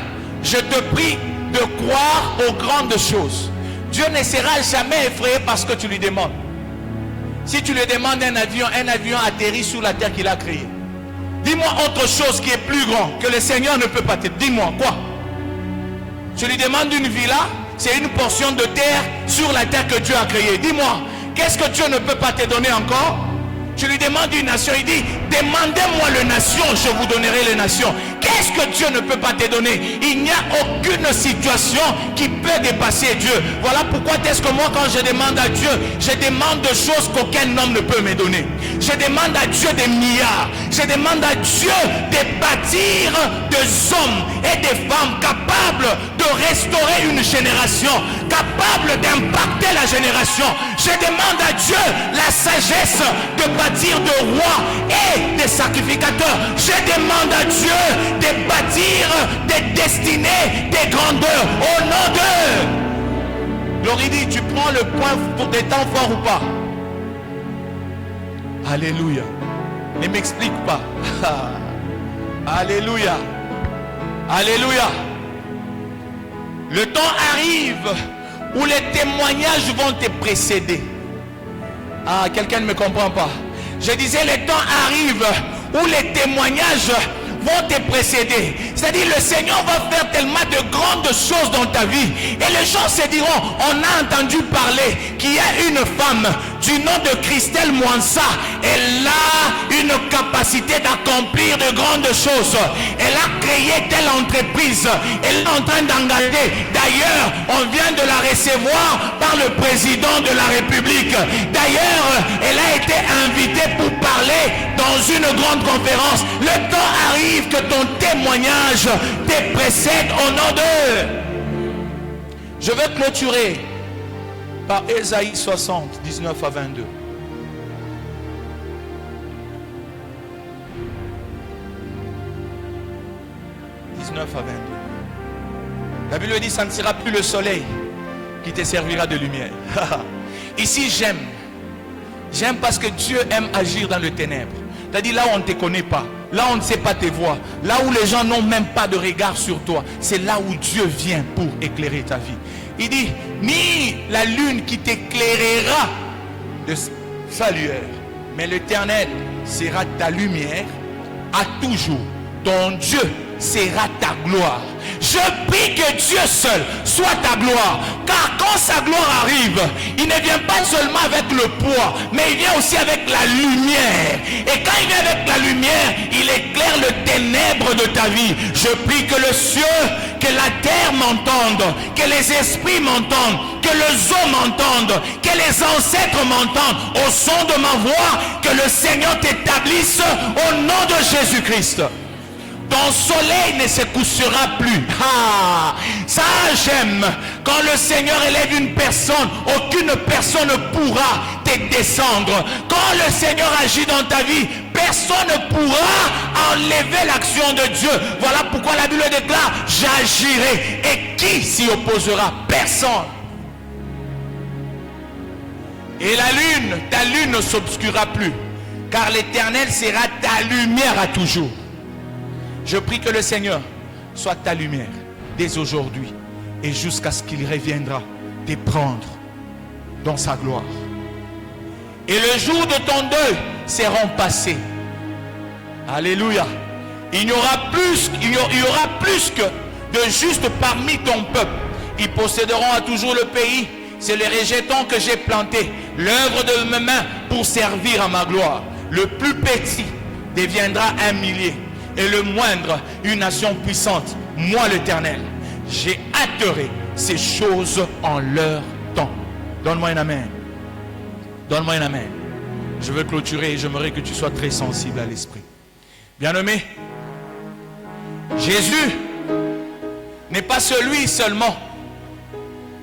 je te prie de croire aux grandes choses. Dieu ne sera jamais effrayé par ce que tu lui demandes. Si tu lui demandes un avion atterrit sur la terre qu'il a créée. Dis-moi autre chose qui est plus grand que le Seigneur ne peut pas te dire. Dis-moi quoi? Tu lui demandes une villa, c'est une portion de terre sur la terre que Dieu a créée. Dis-moi, qu'est-ce que Dieu ne peut pas te donner encore? Tu lui demandes une nation, il dit, demandez-moi les nations, je vous donnerai les nations. Qu'est-ce que Dieu ne peut pas te donner? Il n'y a aucune situation qui peut dépasser Dieu. Voilà pourquoi est-ce que moi, quand je demande à Dieu, je demande des choses qu'aucun homme ne peut me donner. Je demande à Dieu des milliards. Je demande à Dieu de bâtir des hommes et des femmes capables de restaurer une génération, capables d'impacter la génération. Je demande à Dieu la sagesse de bâtir des rois et des sacrificateurs. Je demande à Dieu de bâtir des destinées, des grandeurs au nom de Glory dit, tu prends le point pour des temps forts ou pas? Alléluia. Ne m'explique pas. Alléluia. Alléluia. Le temps arrive où les témoignages vont te précéder. Ah, quelqu'un ne me comprend pas. Je disais, les temps arrivent où les témoignages vont te précéder. C'est-à-dire, le Seigneur va faire tellement de grandes choses dans ta vie. Et les gens se diront, on a entendu parler qu'il y a une femme du nom de Christelle Mwansa. Elle a une capacité d'accomplir de grandes choses. Elle a créé telle entreprise. Elle est en train d'engager. D'ailleurs, on vient de la recevoir par le président de la République. D'ailleurs, elle a été invitée pour parler dans une grande conférence. Le temps arrive que ton témoignage te précède au nom de... Je vais clôturer par Ésaïe 60, 19 à 22. À 22. La Bible dit, ça ne sera plus le soleil qui te servira de lumière. Ici, j'aime. J'aime parce que Dieu aime agir dans le ténèbre. C'est-à-dire là où on ne te connaît pas, là où on ne sait pas tes voix, là où les gens n'ont même pas de regard sur toi, c'est là où Dieu vient pour éclairer ta vie. Il dit, ni la lune qui t'éclairera de sa lueur, mais l'Éternel sera ta lumière à toujours. Ton Dieu sera ta gloire. Je prie que Dieu seul soit ta gloire. Car quand sa gloire arrive, il ne vient pas seulement avec le poids, mais il vient aussi avec la lumière. Et quand il vient avec la lumière, il éclaire le ténèbre de ta vie. Je prie que le ciel, que la terre m'entende, que les esprits m'entendent, que les eaux m'entendent, que les ancêtres m'entendent au son de ma voix, que le Seigneur t'établisse au nom de Jésus-Christ. Ton soleil ne se couchera plus. Ah, ça j'aime. Quand le Seigneur élève une personne, aucune personne ne pourra te descendre. Quand le Seigneur agit dans ta vie, personne ne pourra enlever l'action de Dieu. Voilà pourquoi la Bible déclare, j'agirai. Et qui s'y opposera? Personne. Et la lune, ta lune ne s'obscurera plus. Car l'Éternel sera ta lumière à toujours. Je prie que le Seigneur soit ta lumière dès aujourd'hui et jusqu'à ce qu'il reviendra te prendre dans sa gloire. Et le jour de ton deuil seront passés. Alléluia. Il y aura plus que de justes parmi ton peuple. Ils posséderont à toujours le pays. C'est le rejeton que j'ai planté, l'œuvre de mes mains pour servir à ma gloire. Le plus petit deviendra un millier. Et le moindre, une nation puissante. Moi l'Éternel, j'ai hâterai ces choses en leur temps. Donne-moi un amen. Donne-moi un amen. Je veux clôturer et j'aimerais que tu sois très sensible à l'esprit. Bien-aimé, Jésus n'est pas celui seulement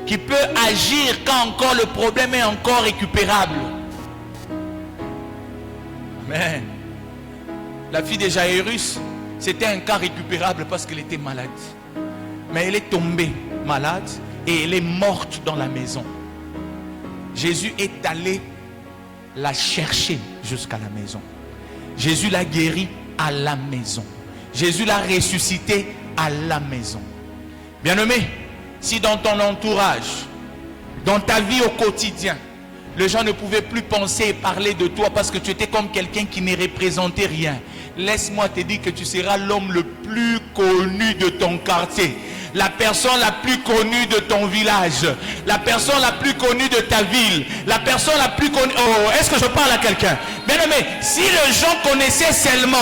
qui peut agir quand encore le problème est encore récupérable. Amen. La fille de Jairus, c'était un cas récupérable parce qu'elle était malade. Mais elle est tombée malade et elle est morte dans la maison. Jésus est allé la chercher jusqu'à la maison. Jésus l'a guérie à la maison. Jésus l'a ressuscité à la maison. Bien-aimé, si dans ton entourage, dans ta vie au quotidien, les gens ne pouvaient plus penser et parler de toi parce que tu étais comme quelqu'un qui ne représentait rien, laisse-moi te dire que tu seras l'homme le plus connu de ton quartier, la personne la plus connue de ton village, la personne la plus connue de ta ville, la personne la plus connue... Oh, est-ce que je parle à quelqu'un? Bien aimé, si les gens connaissaient seulement,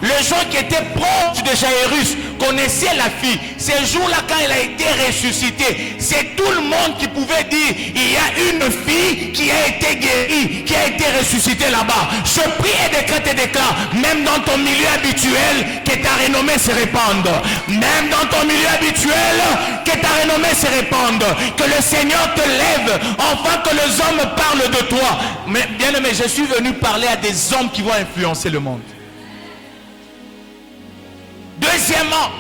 les gens qui étaient proches de Jairus connaissaient la fille, ces jours-là quand elle a été ressuscitée, c'est tout le monde qui pouvait dire, il y a une fille qui a été guérie, qui a été ressuscitée là-bas. Je prie et décrète et déclare, même dans ton milieu habituel, que ta renommée se répande. Même dans ton milieu habituel, que ta renommée se répande. Que le Seigneur te lève, enfin que les hommes parlent de toi. Mais bien aimé, je suis venu parler à des hommes qui vont influencer le monde. Deuxièmement,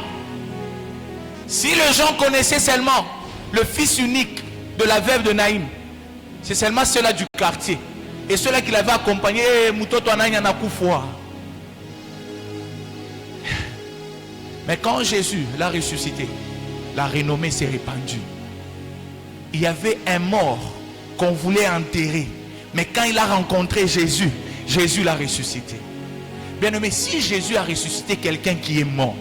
si les gens connaissaient seulement le fils unique de la veuve de Naïm, c'est seulement ceux-là du quartier et ceux-là qui l'avaient accompagné, mais quand Jésus l'a ressuscité, la renommée s'est répandue. Il y avait un mort qu'on voulait enterrer Mais quand il a rencontré Jésus, Jésus l'a ressuscité. Bien-aimé, si Jésus a ressuscité quelqu'un qui est mort,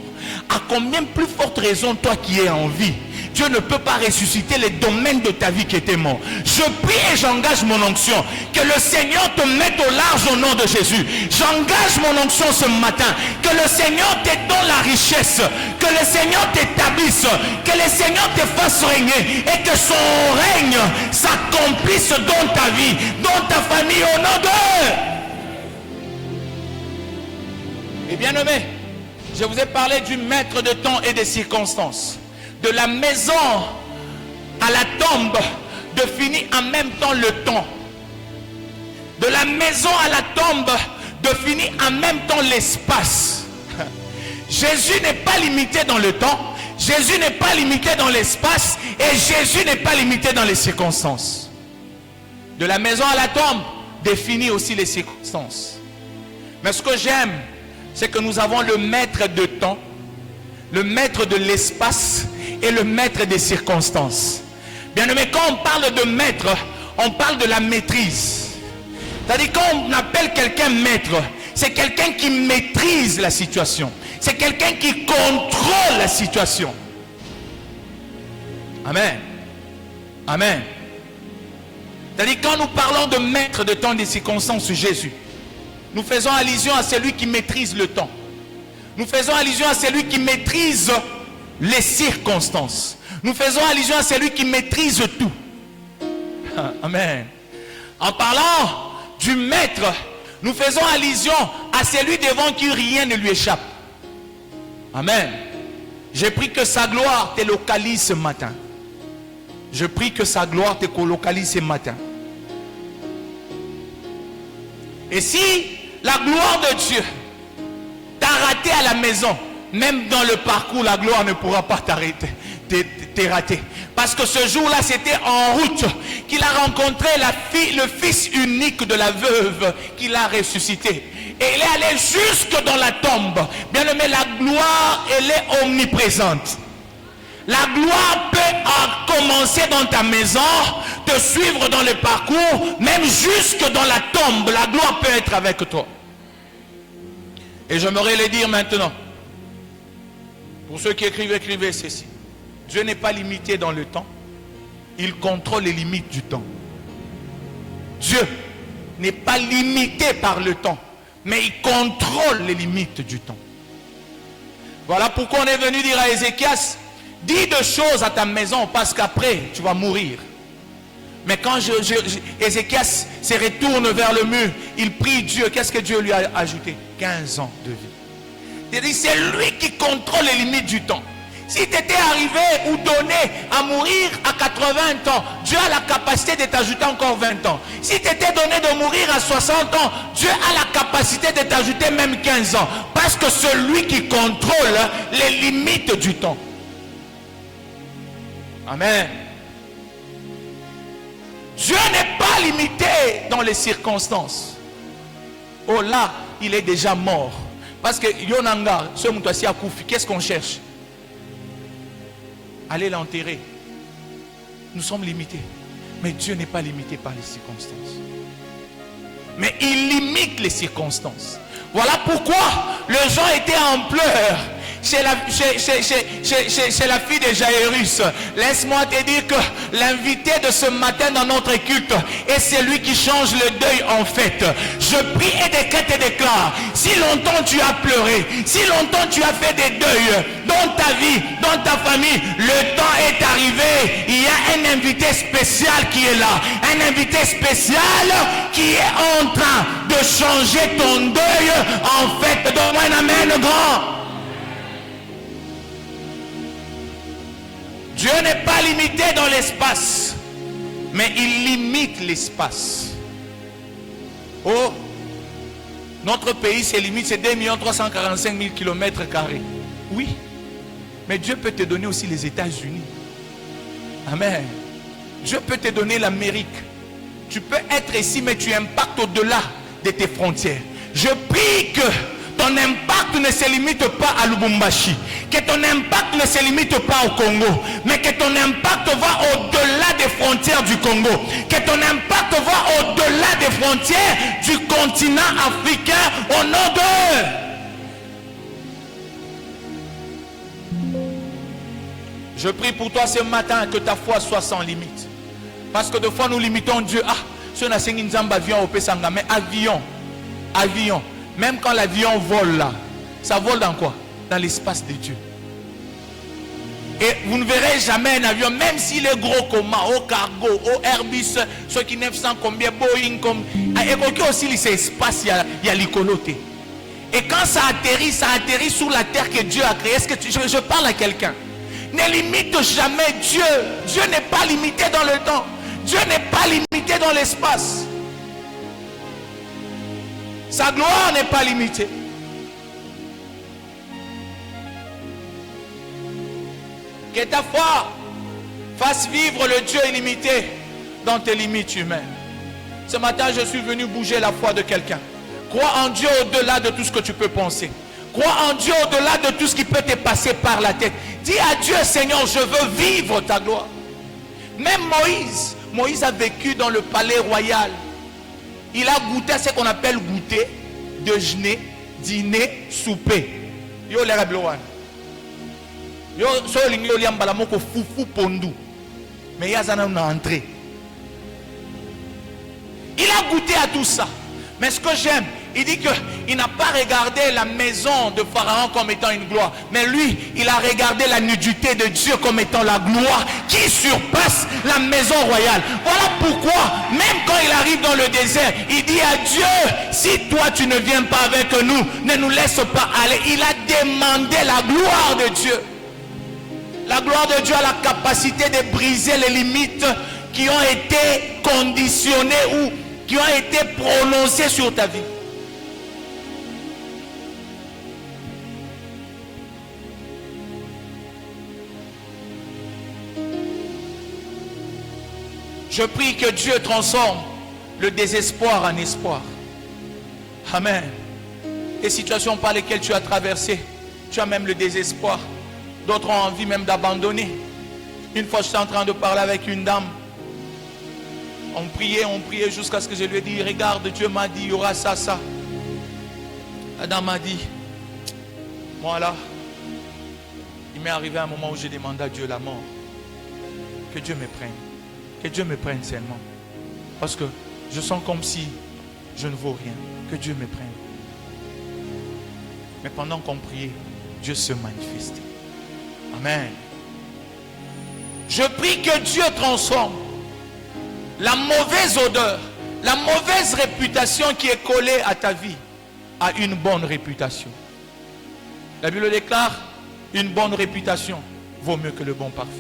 à combien plus forte raison toi qui es en vie, Dieu ne peut pas ressusciter les domaines de ta vie qui étaient morts. Je prie et j'engage mon onction. Que le Seigneur te mette au large au nom de Jésus. J'engage mon onction ce matin. Que le Seigneur te donne la richesse. Que le Seigneur t'établisse. Que le Seigneur te fasse régner. Et que son règne s'accomplisse dans ta vie, dans ta famille, au nom de... Et bien aimé, je vous ai parlé du maître de temps et des circonstances. De la maison à la tombe, de finir en même temps le temps. De la maison à la tombe, de finir en même temps l'espace. Jésus n'est pas limité dans le temps, Jésus n'est pas limité dans l'espace, et Jésus n'est pas limité dans les circonstances. De la maison à la tombe, définit aussi les circonstances. Mais ce que j'aime, c'est que nous avons le maître de temps, le maître de l'espace et le maître des circonstances. Bien aimé, quand on parle de maître, on parle de la maîtrise. C'est-à-dire quand on appelle quelqu'un maître, c'est quelqu'un qui maîtrise la situation. C'est quelqu'un qui contrôle la situation. Amen. Amen. C'est-à-dire quand nous parlons de maître de temps et des circonstances, Jésus, nous faisons allusion à celui qui maîtrise le temps. Nous faisons allusion à celui qui maîtrise les circonstances. Nous faisons allusion à celui qui maîtrise tout. Amen. En parlant du maître, nous faisons allusion à celui devant qui rien ne lui échappe. Amen. J'ai pris que sa gloire te localise ce matin. Je prie que sa gloire te localise ce matin. Et si la gloire de Dieu t'a raté à la maison, même dans le parcours, la gloire ne pourra pas t'arrêter, t'es raté. Parce que ce jour-là, c'était en route qu'il a rencontré le fils unique de la veuve qu'il a ressuscité. Et il est allé jusque dans la tombe. Bien aimé, la gloire, elle est omniprésente. La gloire peut commencer dans ta maison, te suivre dans le parcours, même jusque dans la tombe. La gloire peut être avec toi. Et j'aimerais le dire maintenant. Pour ceux qui écrivent, écrivez ceci. Dieu n'est pas limité dans le temps. Il contrôle les limites du temps. Dieu n'est pas limité par le temps, mais il contrôle les limites du temps. Voilà pourquoi on est venu dire à Ézéchias, dis des choses à ta maison parce qu'après tu vas mourir. Mais quand Ézéchias se retourne vers le mur, il prie Dieu. Qu'est-ce que Dieu lui a ajouté? 15 ans de vie. C'est lui qui contrôle les limites du temps. Si tu étais arrivé ou donné à mourir à 80 ans, Dieu a la capacité de t'ajouter encore 20 ans. Si tu étais donné de mourir à 60 ans, Dieu a la capacité de t'ajouter même 15 ans. Parce que celui qui contrôle les limites du temps. Amen. Dieu n'est pas limité dans les circonstances. Oh là, il est déjà mort. Parce que Yonanga, ce Moutouassi a Koufi, qu'est-ce qu'on cherche? Allez l'enterrer. Nous sommes limités. Mais Dieu n'est pas limité par les circonstances. Mais il limite les circonstances. Voilà pourquoi les gens étaient en pleurs chez la fille de Jairus. Laisse-moi te dire que l'invité de ce matin dans notre culte est celui qui change le deuil en fête. Je prie et décrète et déclare, si longtemps tu as pleuré, si longtemps tu as fait des deuils dans ta vie, dans ta famille, le temps est arrivé. Il y a un invité spécial qui est là, un invité spécial qui est en train de changer ton deuil en fête. Donne-moi un amen grand. Dieu n'est pas limité dans l'espace, mais il limite l'espace. Oh, notre pays, ses limites, c'est 2 345 000 km². Oui, mais Dieu peut te donner aussi les États-Unis. Amen. Dieu peut te donner l'Amérique. Tu peux être ici, mais tu impactes au-delà de tes frontières. Je prie que ton impact ne se limite pas à Lubumbashi, que ton impact ne se limite pas au Congo, mais que ton impact va au-delà des frontières du Congo, que ton impact va au-delà des frontières du continent africain au nom de... Je prie pour toi ce matin que ta foi soit sans limite. Parce que des fois nous limitons Dieu. Ah, si on a un avion au Pesanga, mais avion. Même quand l'avion vole là, ça vole dans quoi? Dans l'espace de Dieu. Et vous ne verrez jamais un avion, même s'il est gros comme au cargo, au Airbus, ceux qui 900 combien, Boeing, comme. Et aussi cet espace, il y a l'icoloté. Et quand ça atterrit sur la terre que Dieu a créée. Est-ce que je parle à quelqu'un? Ne limite jamais Dieu. Dieu n'est pas limité dans le temps. Dieu n'est pas limité dans l'espace. Sa gloire n'est pas limitée. Que ta foi fasse vivre le Dieu illimité dans tes limites humaines. Ce matin, je suis venu bouger la foi de quelqu'un. Crois en Dieu au-delà de tout ce que tu peux penser. Crois en Dieu au-delà de tout ce qui peut te passer par la tête. Dis à Dieu, Seigneur, je veux vivre ta gloire. Même Moïse a vécu dans le palais royal. Il a goûté à ce qu'on appelle goûter, déjeuner, dîner, souper. Yo le rabloan. Yo so lingi oli ambala moko fufu pondu. Mais yazana na entré. Il a goûté à tout ça. Mais ce que j'aime, il dit qu'il n'a pas regardé la maison de Pharaon comme étant une gloire. Mais lui, il a regardé la nudité de Dieu comme étant la gloire qui surpasse la maison royale. Voilà pourquoi, même quand il arrive dans le désert, il dit à Dieu, si toi tu ne viens pas avec nous, ne nous laisse pas aller. Il a demandé la gloire de Dieu. La gloire de Dieu a la capacité de briser les limites qui ont été conditionnées ou qui ont été prononcées sur ta vie. Je prie que Dieu transforme le désespoir en espoir. Amen. Les situations par lesquelles tu as traversé, tu as même le désespoir. D'autres ont envie même d'abandonner. Une fois, j'étais en train de parler avec une dame. On priait jusqu'à ce que je lui ai dit, regarde, Dieu m'a dit, il y aura ça, ça. La dame m'a dit, moi là, il m'est arrivé un moment où j'ai demandé à Dieu la mort. Que Dieu me prenne. Que Dieu me prenne seulement. Parce que je sens comme si je ne vaux rien. Que Dieu me prenne. Mais pendant qu'on priait, Dieu se manifestait. Amen. Je prie que Dieu transforme la mauvaise odeur, la mauvaise réputation qui est collée à ta vie à une bonne réputation. La Bible déclare, une bonne réputation vaut mieux que le bon parfum.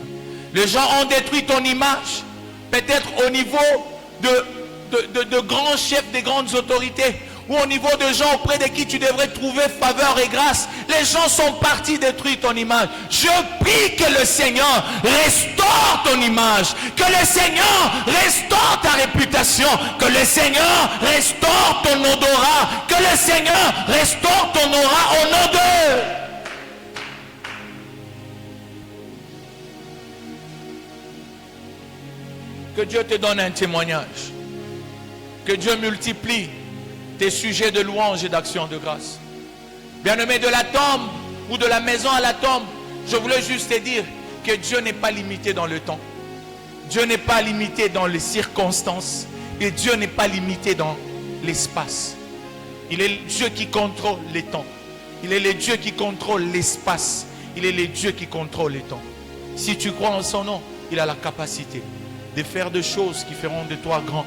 Les gens ont détruit ton image, peut-être au niveau de grands chefs, des grandes autorités, ou au niveau de gens auprès de qui tu devrais trouver faveur et grâce. Les gens sont partis détruire ton image. Je prie que le Seigneur restaure ton image, que le Seigneur restaure ta réputation, que le Seigneur restaure ton odorat, que le Seigneur restaure ton aura au nom de... Que Dieu te donne un témoignage. Que Dieu multiplie tes sujets de louange et d'action de grâce. Bien-aimé, de la tombe ou de la maison à la tombe, je voulais juste te dire que Dieu n'est pas limité dans le temps. Dieu n'est pas limité dans les circonstances. Et Dieu n'est pas limité dans l'espace. Il est le Dieu qui contrôle les temps. Il est le Dieu qui contrôle l'espace. Il est le Dieu qui contrôle les temps. Si tu crois en son nom, il a la capacité de faire des choses qui feront de toi grand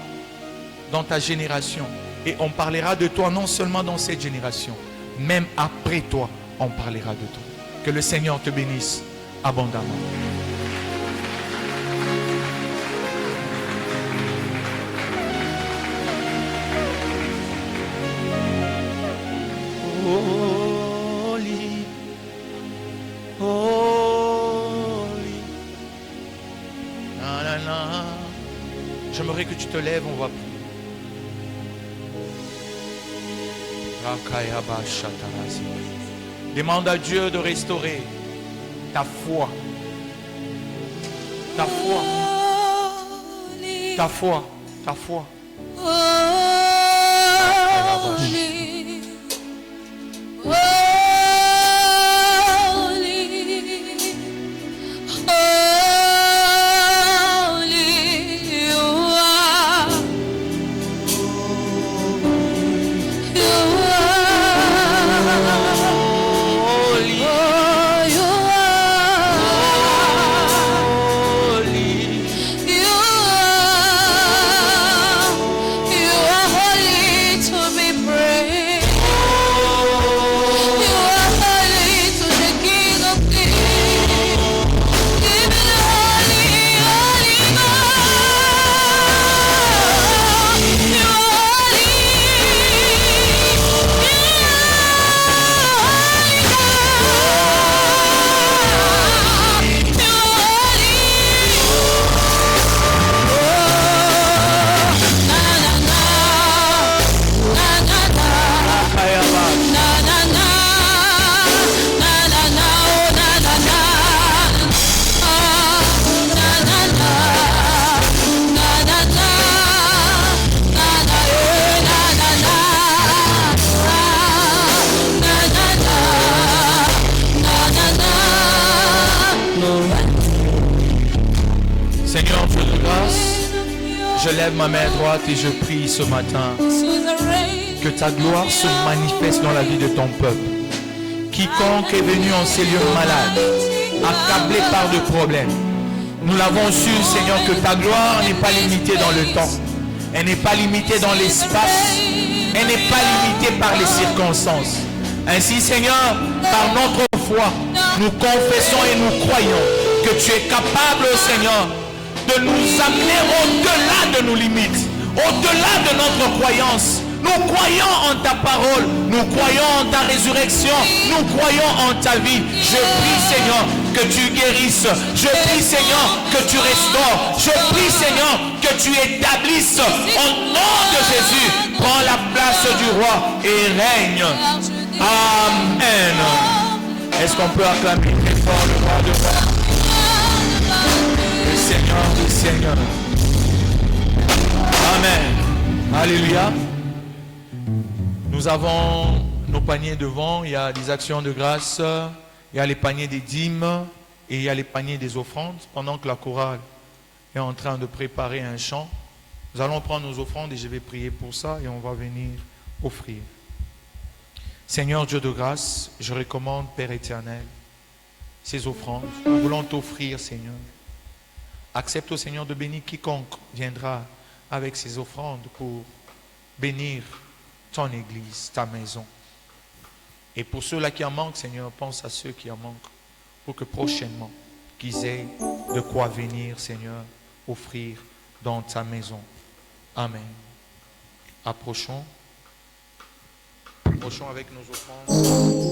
dans ta génération. Et on parlera de toi non seulement dans cette génération, même après toi, on parlera de toi. Que le Seigneur te bénisse abondamment. Holy, holy. Na, na, na. J'aimerais que tu te lèves, on va prier. Demande à Dieu de restaurer ta foi. Ta foi. Ta foi. Ta foi. Seigneur Dieu de grâce, je lève ma main droite et je prie ce matin que ta gloire se manifeste dans la vie de ton peuple. Quiconque est venu en ces lieux malades, accablé par de problèmes, nous l'avons su, Seigneur, que ta gloire n'est pas limitée dans le temps, elle n'est pas limitée dans l'espace, elle n'est pas limitée par les circonstances. Ainsi, Seigneur, par notre foi, nous confessons et nous croyons que tu es capable, Seigneur, de nous amener au-delà de nos limites, au-delà de notre croyance. Nous croyons en ta parole, nous croyons en ta résurrection, nous croyons en ta vie. Je prie, Seigneur, que tu guérisses. Je prie, Seigneur, que tu restaures. Je prie, Seigneur, que tu établisses. Au nom de Jésus, prends la place du roi et règne. Amen. Est-ce qu'on peut acclamer très fort le roi de roi? Le Seigneur du Seigneur. Amen. Alléluia. Nous avons nos paniers devant, il y a des actions de grâce, il y a les paniers des dîmes et il y a les paniers des offrandes. Pendant que la chorale est en train de préparer un chant, nous allons prendre nos offrandes et je vais prier pour ça et on va venir offrir. Seigneur Dieu de grâce, je recommande, Père éternel, ces offrandes. Nous voulons t'offrir, Seigneur. Accepte, Seigneur, de bénir quiconque viendra avec ces offrandes pour bénir ton église, ta maison. Et pour ceux-là qui en manquent, Seigneur, pense à ceux qui en manquent, pour que prochainement, qu'ils aient de quoi venir, Seigneur, offrir dans ta maison. Amen. Approchons avec nos offrandes.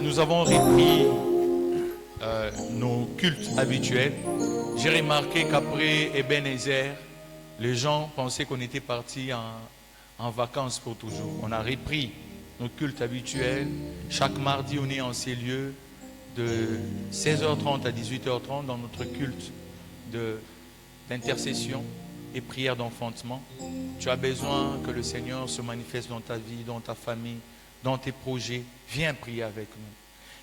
Nous avons repris nos cultes habituels. J'ai remarqué qu'après Ebenezer, les gens pensaient qu'on était partis en vacances pour toujours. On a repris nos cultes habituels. Chaque mardi, on est en ces lieux de 16h30 à 18h30 dans notre culte d'intercession. et prière d'enfantement. Tu as besoin que le Seigneur se manifeste dans ta vie, dans ta famille, dans tes projets. Viens prier avec nous.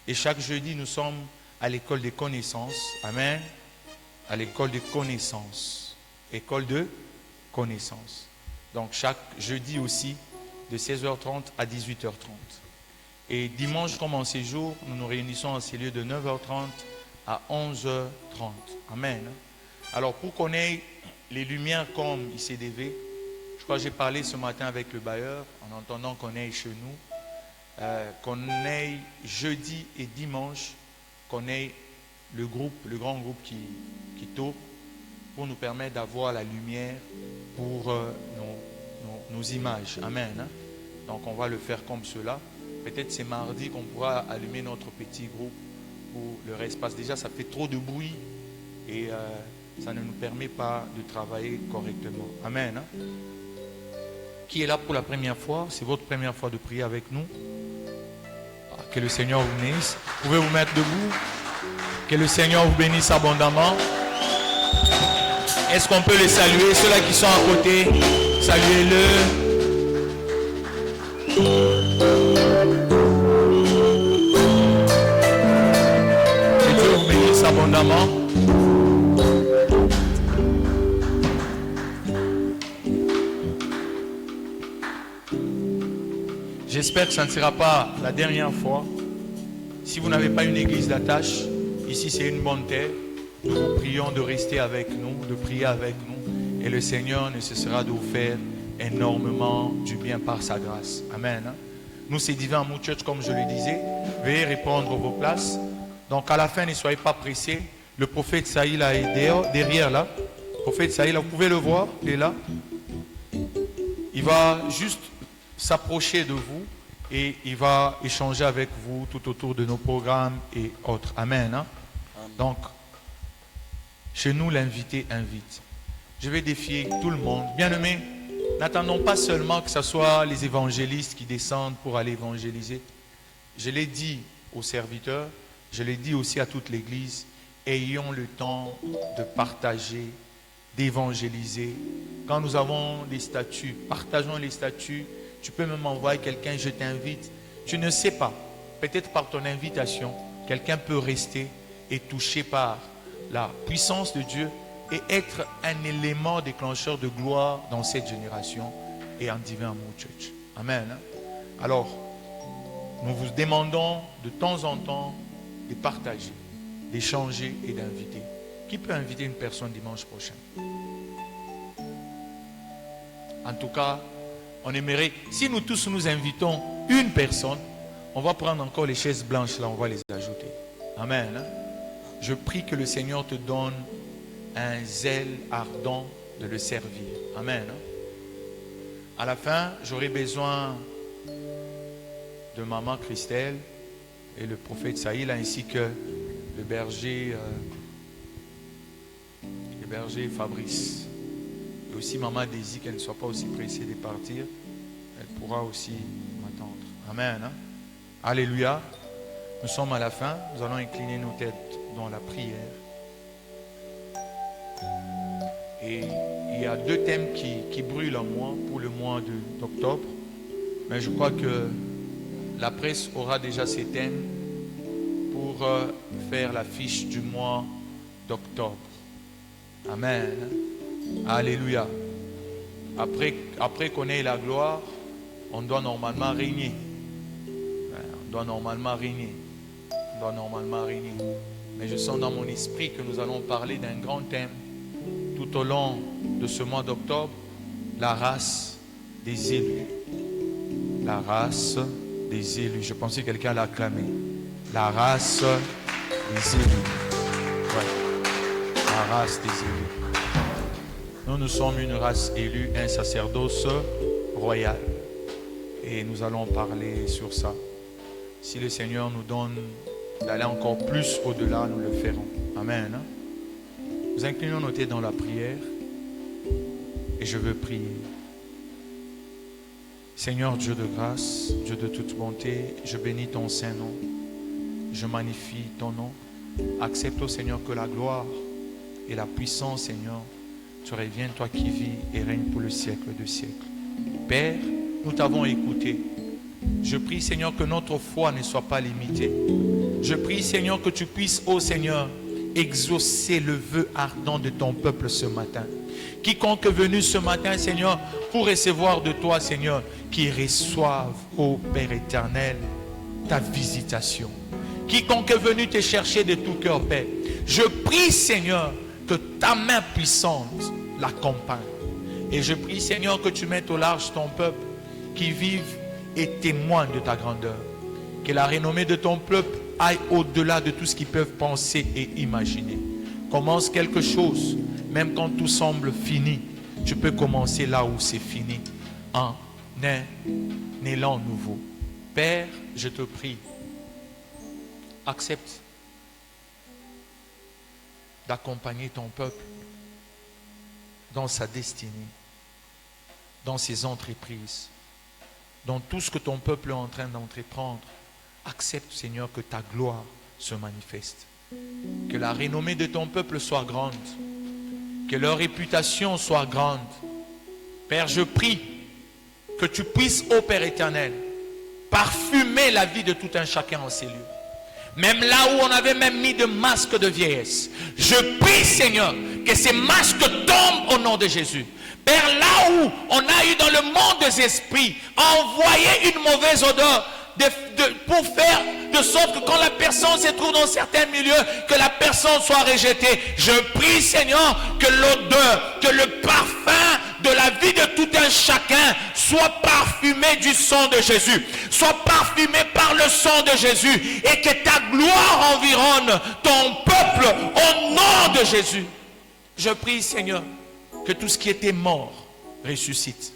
Et chaque jeudi, nous sommes à l'école des connaissances. Amen. À l'école des connaissances. École de connaissances. Donc chaque jeudi aussi, de 16h30 à 18h30. Et dimanche, comme en séjour, nous nous réunissons en ces lieux de 9h30 à 11h30. Amen. Alors pour qu'on ait les lumières comme ICDV, je crois que j'ai parlé ce matin avec le bailleur, en entendant qu'on ait chez nous, qu'on ait jeudi et dimanche, qu'on ait le grand groupe qui tourne, pour nous permettre d'avoir la lumière pour nos images. Amen. Donc on va le faire comme cela. Peut-être c'est mardi qu'on pourra allumer notre petit groupe pour le reste. Parce que déjà ça fait trop de bruit et ça ne nous permet pas de travailler correctement. Amen. Qui est là pour la première fois? C'est votre première fois de prier avec nous. Que le Seigneur vous bénisse. Vous pouvez vous mettre debout. Que le Seigneur vous bénisse abondamment. Est-ce qu'on peut les saluer? Ceux-là qui sont à côté, saluez-le. Que Dieu vous bénisse abondamment. J'espère que ça ne sera pas la dernière fois. Si vous n'avez pas une église d'attache, ici c'est une bonne terre. Nous vous prions de rester avec nous, de prier avec nous. Et le Seigneur ne cessera de vous faire énormément du bien par sa grâce. Amen. Nous, c'est Divin Amour Church, comme je le disais. Veuillez répondre vos places. Donc, à la fin, ne soyez pas pressés. Le prophète Saïl est derrière là. Le prophète Saïl, vous pouvez le voir, il est là. Il va juste s'approcher de vous et il va échanger avec vous tout autour de nos programmes et autres. Amen. Amen. Donc, chez nous, l'invité invite. Je vais défier tout le monde. Bien-aimés, n'attendons pas seulement que ce soit les évangélistes qui descendent pour aller évangéliser. Je l'ai dit aux serviteurs, je l'ai dit aussi à toute l'Église, ayons le temps de partager, d'évangéliser. Quand nous avons des statuts, partageons les statuts. Tu peux même envoyer quelqu'un, je t'invite. Tu ne sais pas, peut-être par ton invitation, quelqu'un peut rester et touché par la puissance de Dieu et être un élément déclencheur de gloire dans cette génération et en Divin Amour Church. Amen. Alors, nous vous demandons de temps en temps de partager, d'échanger et d'inviter. Qui peut inviter une personne dimanche prochain? En tout cas, on aimerait, si nous tous nous invitons une personne, on va prendre encore les chaises blanches là, on va les ajouter. Amen. Je prie que le Seigneur te donne un zèle ardent de le servir. Amen. À la fin, j'aurai besoin de maman Christelle et le prophète Saïl ainsi que le berger Fabrice. Et aussi maman Daisy, qu'elle ne soit pas aussi pressée de partir. Elle pourra aussi m'attendre. Amen. Alléluia. Nous sommes à la fin. Nous allons incliner nos têtes dans la prière. Et il y a deux thèmes qui brûlent en moi pour le mois d'octobre. Mais je crois que la presse aura déjà ces thèmes pour faire l'affiche du mois d'octobre. Amen. Alléluia. Après qu'on ait la gloire, on doit normalement régner. On doit normalement régner. Mais je sens dans mon esprit que nous allons parler d'un grand thème tout au long de ce mois d'octobre, la race des élus. La race des élus. Je pensais que quelqu'un l'a acclamé. La race des élus. Ouais. La race des élus. Nous sommes une race élue, un sacerdoce royal. Et nous allons parler sur ça. Si le Seigneur nous donne d'aller encore plus au-delà, nous le ferons. Amen. Nous inclinons nos têtes dans la prière et je veux prier. Seigneur Dieu de grâce, Dieu de toute bonté, je bénis ton saint nom. Je magnifie ton nom. Accepte, ô Seigneur, que la gloire et la puissance, Seigneur, Tu reviens, toi qui vis et règnes pour le siècle de siècles. Père, nous t'avons écouté. Je prie, Seigneur, que notre foi ne soit pas limitée. Je prie, Seigneur, que tu puisses, ô Seigneur, exaucer le vœu ardent de ton peuple ce matin. Quiconque est venu ce matin, Seigneur, pour recevoir de toi, Seigneur, qu'il reçoive, ô Père éternel, ta visitation. Quiconque est venu te chercher de tout cœur, Père, je prie, Seigneur, que ta main puissante l'accompagne. Et je prie, Seigneur, que tu mettes au large ton peuple qui vive et témoigne de ta grandeur. Que la renommée de ton peuple aille au-delà de tout ce qu'ils peuvent penser et imaginer. Commence quelque chose, même quand tout semble fini. Tu peux commencer là où c'est fini, en un élan nouveau. Père, je te prie, accepte d'accompagner ton peuple dans sa destinée, dans ses entreprises, dans tout ce que ton peuple est en train d'entreprendre. Accepte, Seigneur, que ta gloire se manifeste. Que la renommée de ton peuple soit grande. Que leur réputation soit grande. Père, je prie que tu puisses, ô Père éternel, parfumer la vie de tout un chacun en ces lieux. Même là où on avait même mis de masques de vieillesse. Je prie, Seigneur, que ces masques tombent au nom de Jésus. Père, là où on a eu dans le monde des esprits envoyé une mauvaise odeur pour faire de sorte que quand la personne se trouve dans certains milieux, que la personne soit rejetée. Je prie, Seigneur, que l'odeur, que le parfum de la vie de tout un chacun soit parfumé du sang de Jésus, soit parfumé par le sang de Jésus, et que ta gloire environne ton peuple au nom de Jésus. Je prie, Seigneur, que tout ce qui était mort ressuscite,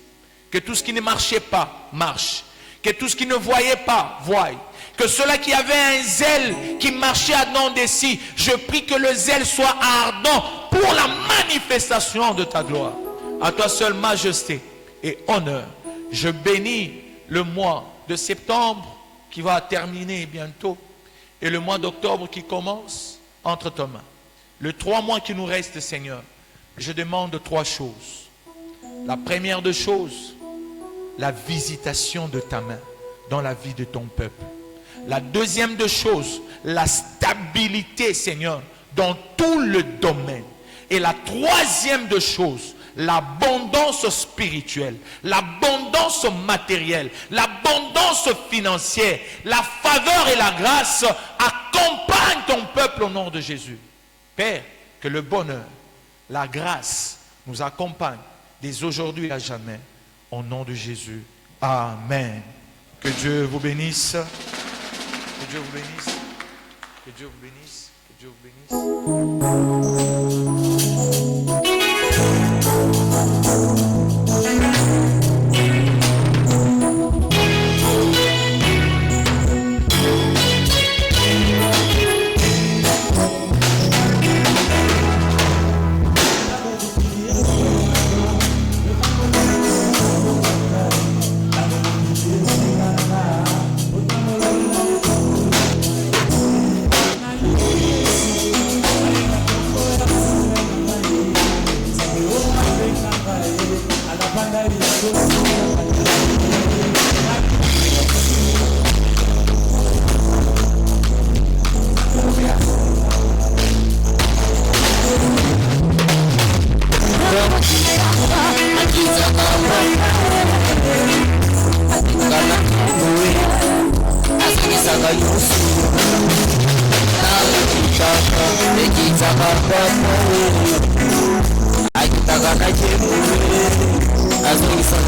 que tout ce qui ne marchait pas marche, que tout ce qui ne voyait pas voie, que ceux-là qui avaient un zèle qui marchait à nom de si, je prie que le zèle soit ardent pour la manifestation de ta gloire. À toi seule majesté et honneur. Je bénis le mois de septembre qui va terminer bientôt et le mois d'octobre qui commence entre tes mains. Les 3 mois qui nous restent, Seigneur, je demande 3 choses. La première des choses, la visitation de ta main dans la vie de ton peuple. La deuxième des choses, la stabilité, Seigneur, dans tout le domaine. Et la troisième des choses, l'abondance spirituelle, l'abondance matérielle, l'abondance financière, la faveur et la grâce accompagnent ton peuple au nom de Jésus. Père, que le bonheur, la grâce nous accompagne dès aujourd'hui à jamais. Au nom de Jésus. Amen. Que Dieu vous bénisse. Que Dieu vous bénisse. Que Dieu vous bénisse. Que Dieu vous Ai kita kakak cemuru, asal kisah